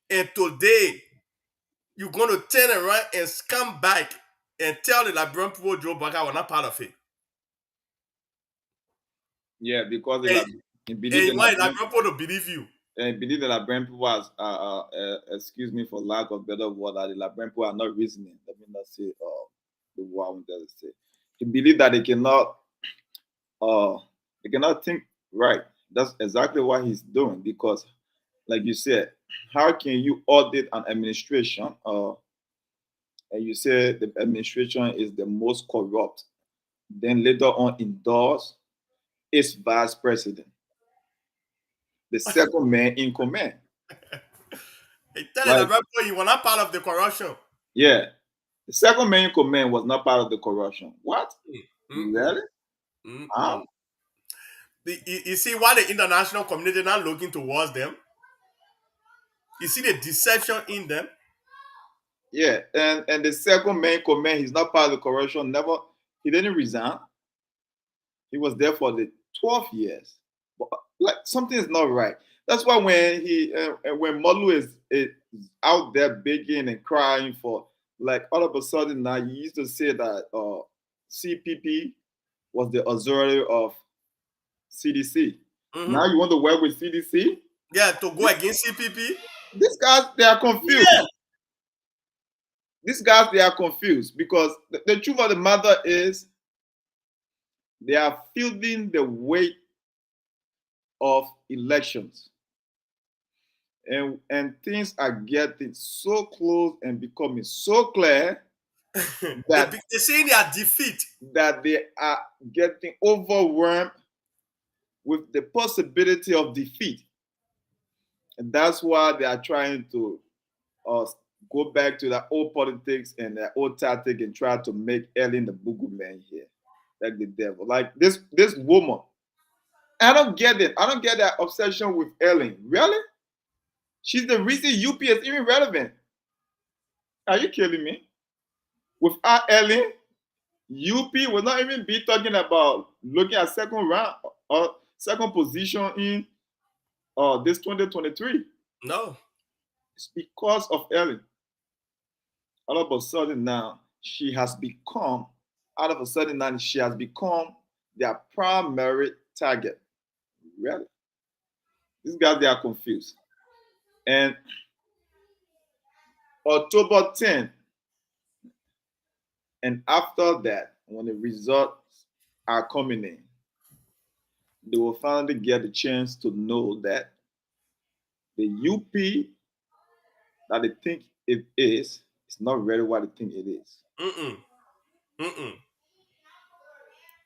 B: And today, you're going to turn around and come back and tell the Liberian people Joe Barker were not part of it.
C: Yeah, because
B: you want Liberian people to believe you.
C: And believe that Liberian people excuse me for lack of better word, that the Liberian people are not reasoning. Let me not say the word I wanted to say. He believe that they cannot think right. That's exactly what he's doing, because, like you said, how can you audit an administration and you say the administration is the most corrupt, then later on endorse its vice president, the second man in command?
B: He tell the Liberian people he was not part of the corruption.
C: Yeah, the second man in command was not part of the corruption. What? Really?
B: You see why the international community not looking towards them? You see the deception in them?
C: Yeah, and the second man in command, he's not part of the corruption. He didn't resign. He was there for the 12 years. But, like, something is not right. That's why when Molu is out there begging and crying for, like, all of a sudden now, you used to say that CPP was the auxiliary of CDC. Now you want to work with CDC?
B: Yeah, to go against CPP?
C: These guys, they are confused. Yeah. These guys, they are confused because the truth of the matter is they are feeling the weight of elections. And things are getting so close and becoming so clear that
B: they're saying their defeat.
C: That they are getting overwhelmed with the possibility of defeat. And that's why they are trying to go back to that old politics and that old tactic and try to make Ellen the boogeyman here. like the devil. Like this woman. I don't get it. I don't get that obsession with Ellen. Really? She's the reason UP is even relevant. Are you kidding me? Without Ellen, UP will not even be talking about looking at second round or second position in this 2023.
B: No.
C: It's because of Ellen. All of a sudden now, she has become, out of a sudden now, she has become their primary target. Really? These guys, they are confused. And October 10th, and after that, when the results are coming in, they will finally get the chance to know that the UP that they think it is not really what they think it is.
B: Mm-mm. Mm-mm.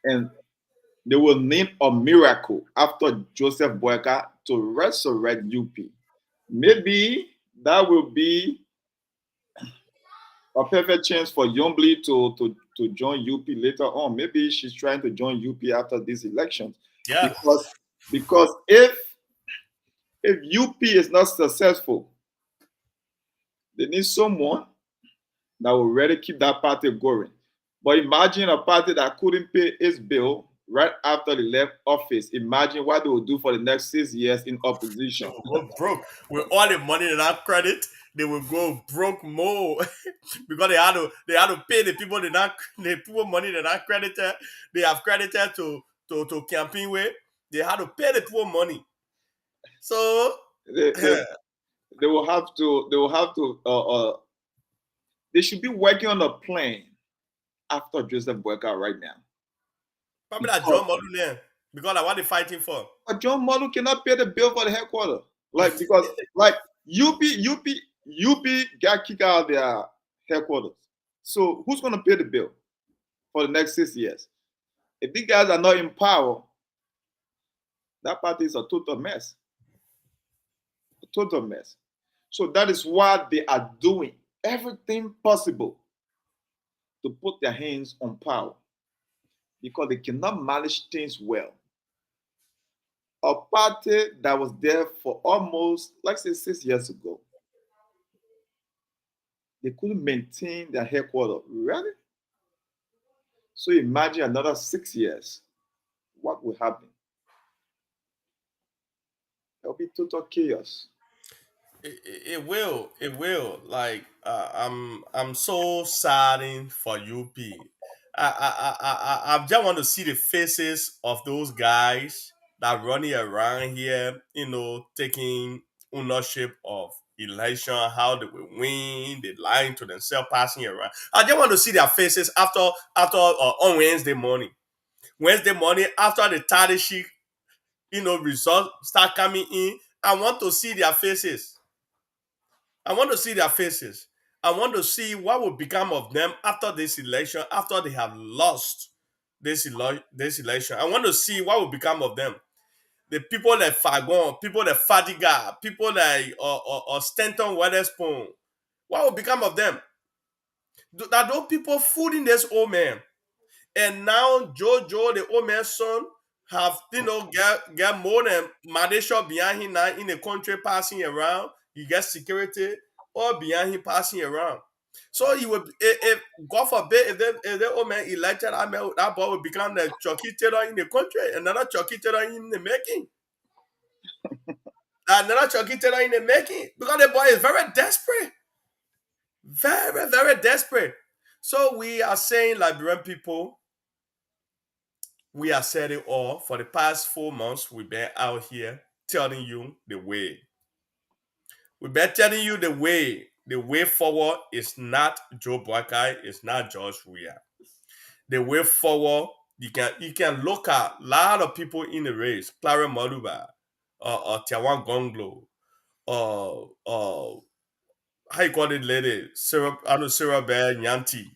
C: And they will name a miracle after Joseph Boyka to resurrect UP. Maybe that will be a perfect chance for Yombly to join UP later on. Maybe she's trying to join UP after these elections.
B: Yeah.
C: Because if UP is not successful, they need someone that will really keep that party going. But imagine a party that couldn't pay its bill right after they left office. Imagine what they will do for the next 6 years in
B: They
C: opposition.
B: will go broke with all the money they have credit. They will go broke more because they had to pay the people the people money they not credited. They have credited to campaign with. They had to pay the people money. So
C: They, they, they will have to. They will have to. They should be working on a plan after Joseph Boyka right now.
B: probably that
C: Because
B: John Model there because like what they fighting for.
C: John Model cannot pay the bill for the headquarters. Like because like UP got kicked out of their headquarters. So who's gonna pay the bill for the next 6 years? If these guys are not in power, that party is a total mess. A total mess. So that is why they are doing everything possible to put their hands on power because they cannot manage things well. A party that was there for almost, like say, 6 years ago, they couldn't maintain their headquarters. Really? So imagine another 6 years. What will happen? There'll be total chaos.
B: It will. It will. Like I'm so saddened for UP. I just want to see the faces of those guys that running around here, taking ownership of election, how they will win, they lying to themselves, passing around. I just want to see their faces after on Wednesday morning. Wednesday morning after the Tadashi, results start coming in. I want to see their faces. I want to see their faces. I want to see what will become of them after this election, after they have lost this election. I want to see what will become of them. The people like Fagon, people like Fadiga, people like Stanton Weatherspoon. What will become of them? That those people fooling this old man. And now Jojo, the old man's son, have get more than Madesha behind him now in the country passing around. He gets security all behind him passing around. So he would if God forbid if the old man elected that boy would become the Chucky Taylor in the country, another Chucky Taylor in the making. Another Chucky Taylor in the making. Because the boy is very desperate. Very, very desperate. So we are saying Liberian people, we have said it all. For the past 4 months, we've been out here telling you the way. We've been telling you the way. The way forward is not Joe Buckeye, it's not George Weah. The way forward, you can look at a lot of people in the race, Clara Maluba, Tiawan Gonglo, how you call it lady, Sarah Bear Nyanti.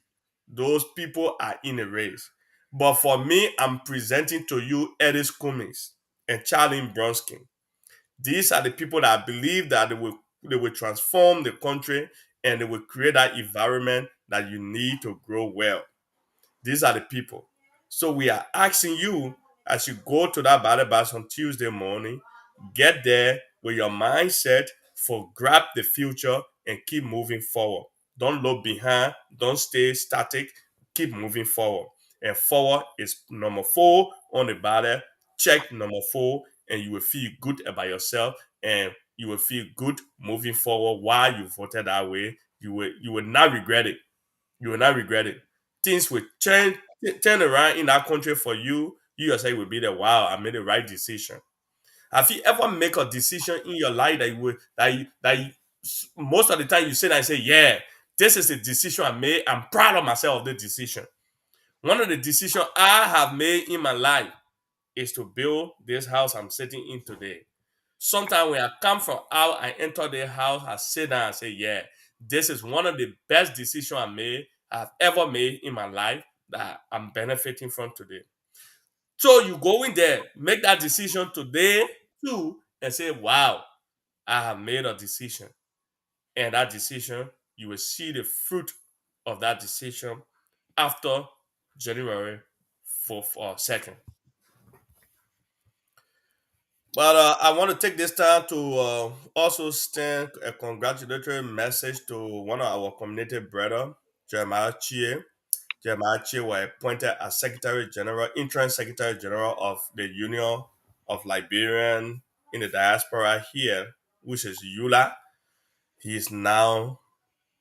B: Those people are in the race. But for me, I'm presenting to you Eddie Cummings and Charlie Bronskin. These are the people that I believe that they will transform the country and they will create that environment that you need to grow well. These are the people. So we are asking you, as you go to that battle bus on Tuesday morning, get there with your mindset for grab the future and keep moving forward. Don't look behind, don't stay static, keep moving forward. And forward is number 4 on the battle. Check number 4, and you will feel good about yourself, and you will feel good moving forward. Why you voted that way, you will not regret it. You will not regret it. Things will turn around in that country for you. You yourself will be there. Wow, I made the right decision. Have you ever make a decision in your life that you would most of the time you sit and say, "Yeah, this is the decision I made. I'm proud of myself of the decision." One of the decisions I have made in my life is to build this house I'm sitting in today. Sometimes when I come from out, I enter the house, I sit down and say, "Yeah, this is one of the best decisions I've ever made in my life that I'm benefiting from today." So you go in there, make that decision today too, and say, "Wow, I have made a decision." And that decision, you will see the fruit of that decision after January 4th or 2nd. But I want to take this time to also send a congratulatory message to one of our community brother, Jeremiah Chie. Jeremiah Chie was appointed as Secretary General, interim Secretary General of the Union of Liberian in the diaspora here, which is ULA. He is now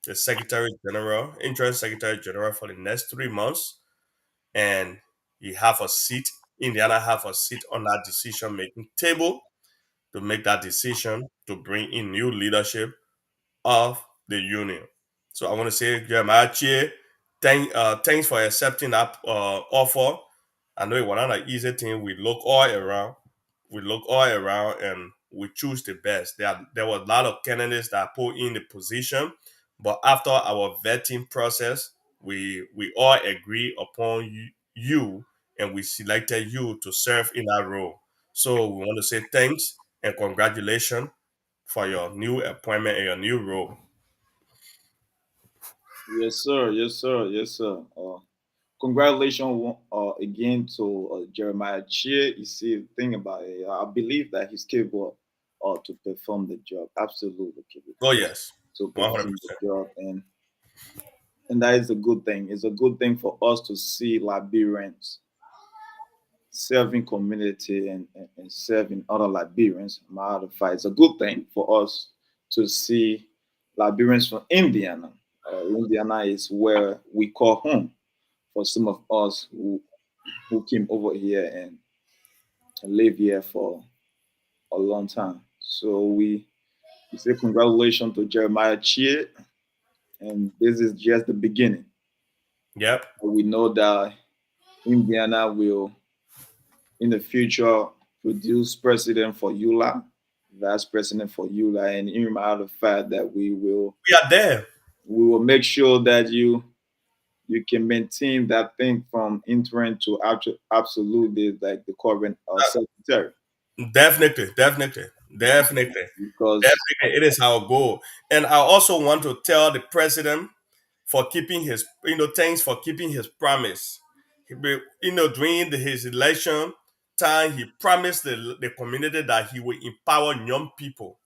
B: the Secretary General, interim Secretary General for the next 3 months, and he have a seat. Indiana have a seat on that decision making table to make that decision to bring in new leadership of the union. So I want to say, Jeremiah Chie, thanks for accepting that offer. I know it was not an easy thing. We look all around. We look all around and we choose the best. There were a lot of candidates that put in the position, but after our vetting process, we all agree upon you, and we selected you to serve in that role. So we want to say thanks and congratulations for your new appointment and your new role.
C: Yes, sir. Yes, sir. Yes, sir. Congratulations again to Jeremiah Chia. You see, the thing about it, I believe that he's capable to perform the job. Absolutely
B: Oh
C: capable
B: yes,
C: to
B: one hundred
C: perform the
B: percent.
C: job, and that is a good thing. It's a good thing for us to see Liberians serving community and serving other Liberians. Matter of fact, it's a good thing for us to see Liberians from Indiana. Indiana is where we call home for some of us who came over here and live here for a long time. So we say congratulations to Jeremiah Chia, and this is just the beginning.
B: Yep,
C: We know that Indiana will in the future produce president for EULA, vice president for EULA, and in matter of fact that
B: we are there.
C: we will make sure that you can maintain that thing from interim to absolutely like the current secretary
B: Definitely, definitely, definitely,
C: because
B: definitely. It is our goal, and I also want to tell the president for keeping his, thanks for keeping his promise. During his election time, he promised the community that he will empower young people.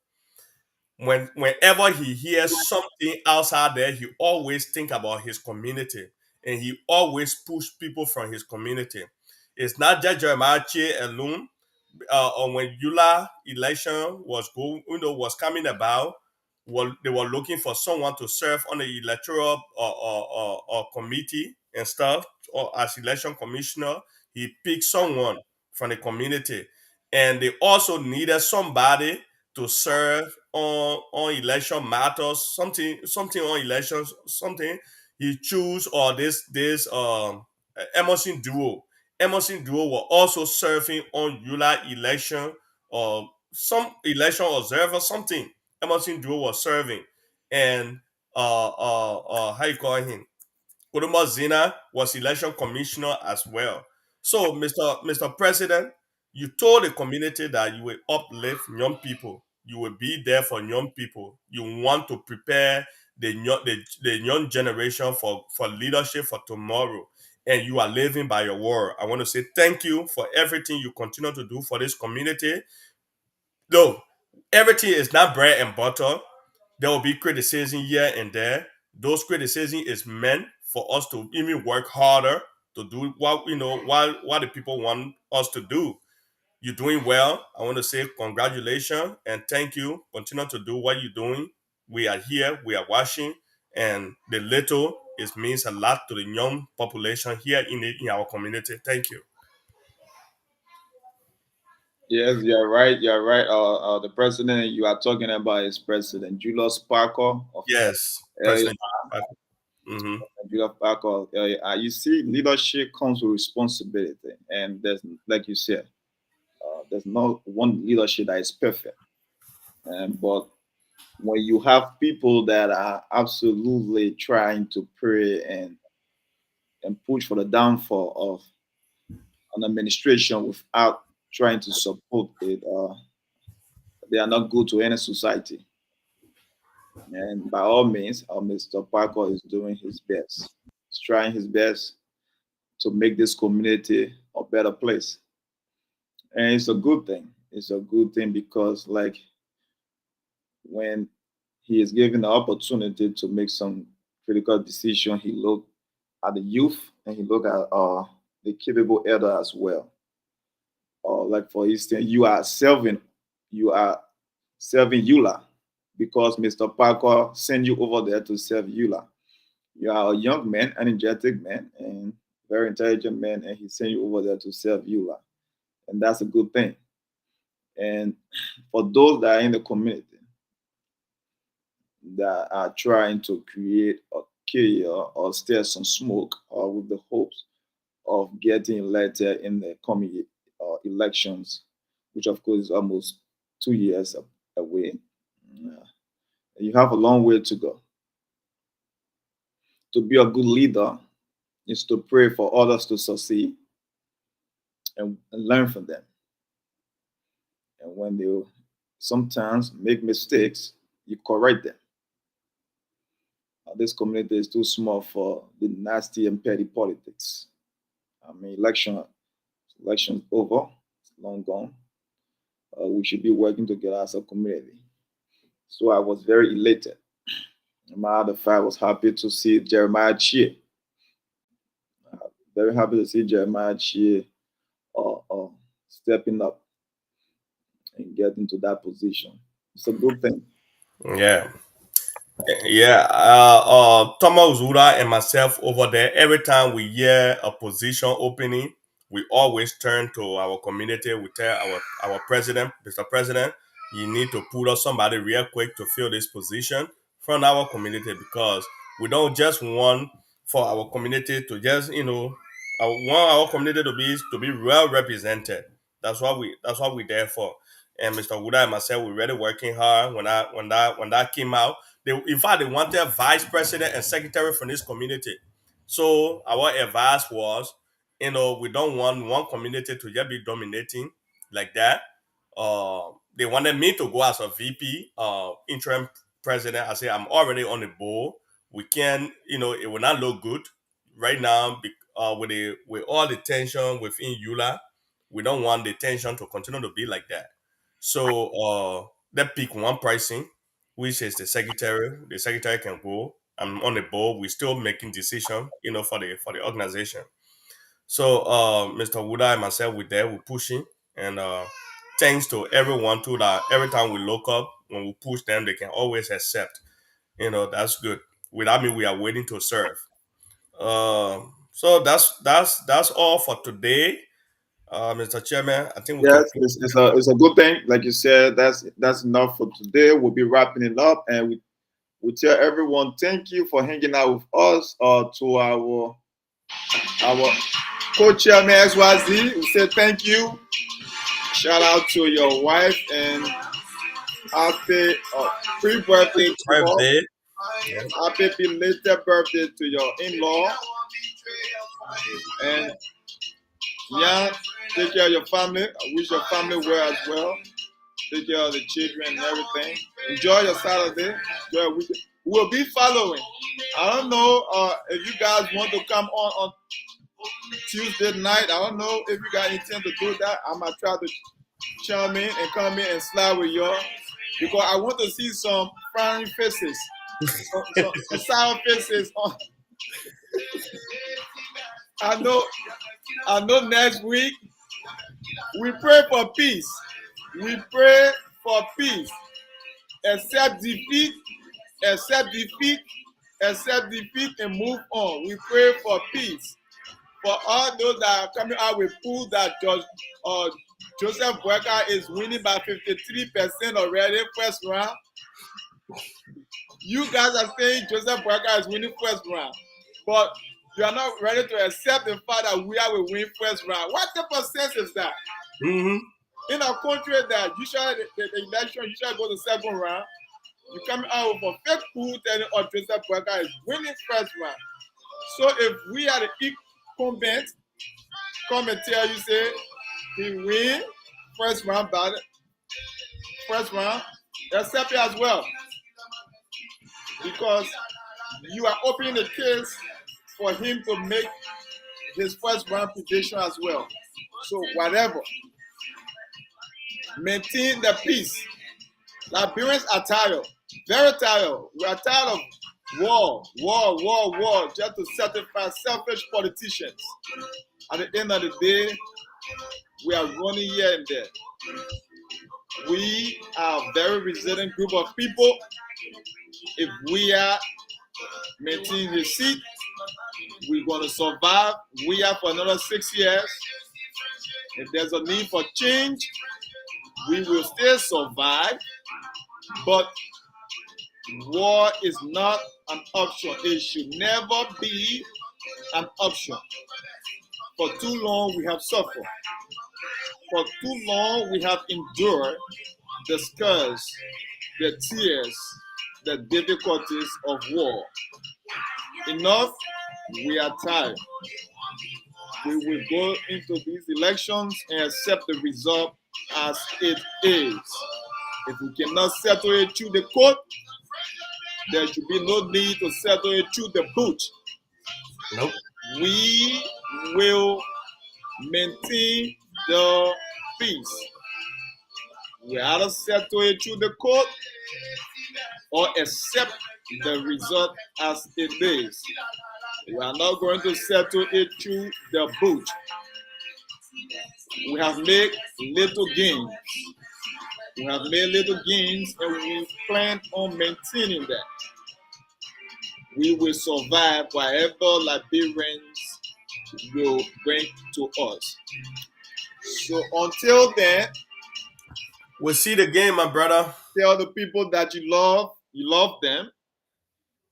B: Whenever he hears something outside there, he always think about his community, and he always push people from his community. It's not just Jeremiah Che alone. When Eula election was coming about, they were looking for someone to serve on the electoral or committee and stuff, or as election commissioner. He picked someone from the community, and they also needed somebody to serve on election matters, something on elections, something he choose, or this Emerson Duo. Emerson Duo were also serving on Eula election or some election observer, something. Emerson Duo was serving, and how you call him? Kuruma Zina was election commissioner as well. So, Mr. President, you told the community that you will uplift young people. You will be there for young people. You want to prepare the young generation for leadership for tomorrow. and you are living by your word. I want to say thank you for everything you continue to do for this community. Though everything is not bread and butter, there will be criticism here and there. Those criticism is meant for us to even work harder to do what the people want us to do. You're doing well. I want to say congratulations and thank you. Continue to do what you're doing. We are here, we are watching, and the little it means a lot to the young population here in our community. Thank you.
C: Yes, you're right. You're right. The president you are talking about is President Julius Parker of
B: Yes,
C: uh,
B: President. Mm-hmm.
C: Julius Parker. You see, leadership comes with responsibility, and there's, like you said, there's not one leadership that is perfect. But when you have people that are absolutely trying to pray and push for the downfall of an administration without trying to support it, they are not good to any society. And by all means, Mr. Parker is doing his best. He's trying his best to make this community a better place. And it's a good thing. It's a good thing because, like, when he is given the opportunity to make some critical decision, he look at the youth and he look at the capable elder as well. Or like for instance, you are serving Eula because Mr. Parker sent you over there to serve Eula. You are a young man, energetic man, and very intelligent man, and he sent you over there to serve Eula, and that's a good thing. And for those that are in the community that are trying to create a chaos or stir some smoke or with the hopes of getting elected in the coming elections, which of course is almost 2 years away. Uh, you have a long way to go. To be a good leader is to pray for others to succeed and learn from them. And when they sometimes make mistakes, you correct them. This community is too small for the nasty and petty politics. I mean, election's over, it's long gone. We should be working together as a community. So I was very elated. My other fact, I was happy to see Jeremiah Chia. Very happy to see Jeremiah Chia stepping up and getting to that position. It's a good thing.
B: Yeah. Yeah, Thomas Zura and myself over there, every time we hear a position opening, we always turn to our community. We tell our president, Mr. President, you need to put us somebody real quick to fill this position from our community because we don't just want for our community to just, want our community to be well represented. That's what we're there for. And Mr. Wuda and myself, we're really working hard. When that came out, in fact, they wanted vice president and secretary from this community. So our advice was, we don't want one community to just be dominating like that. They wanted me to go as a VP, interim president. I say I'm already on the board. We can, it will not look good right now. With all the tension within EULA, we don't want the tension to continue to be like that. So they pick one pricing, which is the secretary. The secretary can go. I'm on the board. We're still making decision, for the organization. So Mr. Wuda and myself, we're there. We're pushing, and thanks to everyone too. That every time we look up, when we push them, they can always accept. That's good. Without me, we are waiting to serve. So that's all for today, Mr. Chairman. I think we can
C: Yes,
B: close.
C: it's a good thing. Like you said, that's enough for today. We'll be wrapping it up, and we tell everyone thank you for hanging out with us. To our co-chairman XYZ, we say thank you. Shout out to your wife and happy pre-birthday to her.
B: Birthday. Yeah.
C: Happy belated birthday to your in-law. And yeah, take care of your family. I wish your family well as well. Take care of the children and everything. Enjoy your Saturday. Enjoy your weekend. We'll be following. I don't know if you guys want to come on Tuesday night. I don't know if you guys intend to do that. I might try to chime in and come in and slide with y'all because I want to see some frowning faces, some sour faces. I know. Next week we pray for peace. We pray for peace. Accept defeat, accept defeat, accept defeat, and move on. We pray for peace. For all those that are coming out with pool that Joseph Boyka is winning by 53% already first round. You guys are saying Joseph Boyka is winning first round, but you are not ready to accept the fact that we will win first round. What type of sense is that?
B: Mm-hmm.
C: In a country that usually the election usually go to second round, you come out with a fake pool telling us Joseph Boyka is winning first round. So if we are the incumbent, come and tell you say he win first round ballot, first round, accept it as well. Because you are opening the case for him to make his first round prediction as well. So whatever. Maintain the peace. Liberians are tired. Very tired. We are tired of war, just to satisfy selfish politicians. At the end of the day, we are running here and there. We are a very resilient group of people. If we are maintaining the seat, we're going to survive. We are for another 6 years. If there's a need for change, we will still survive. But war is not an option. It should never be an option. For too long, we have suffered. For too long, we have endured the scars, the tears, the difficulties of war. Enough, we are tired. We will go into these elections and accept the result as it is. If we cannot settle it through the court, there should be no need to settle it through the boot.
B: Nope.
C: We will maintain the peace. We either settle it through the court or accept the result as it is. We are not going to settle it through the boot. We have made little gains. We have made little gains and we plan on maintaining that. We will survive whatever Liberians will bring to us. So until then,
B: we'll see the game, my brother.
C: Tell the people that you love them,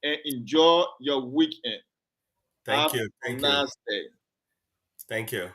C: and enjoy your weekend.
B: Thank you.
C: Have a nice day.
B: Thank you.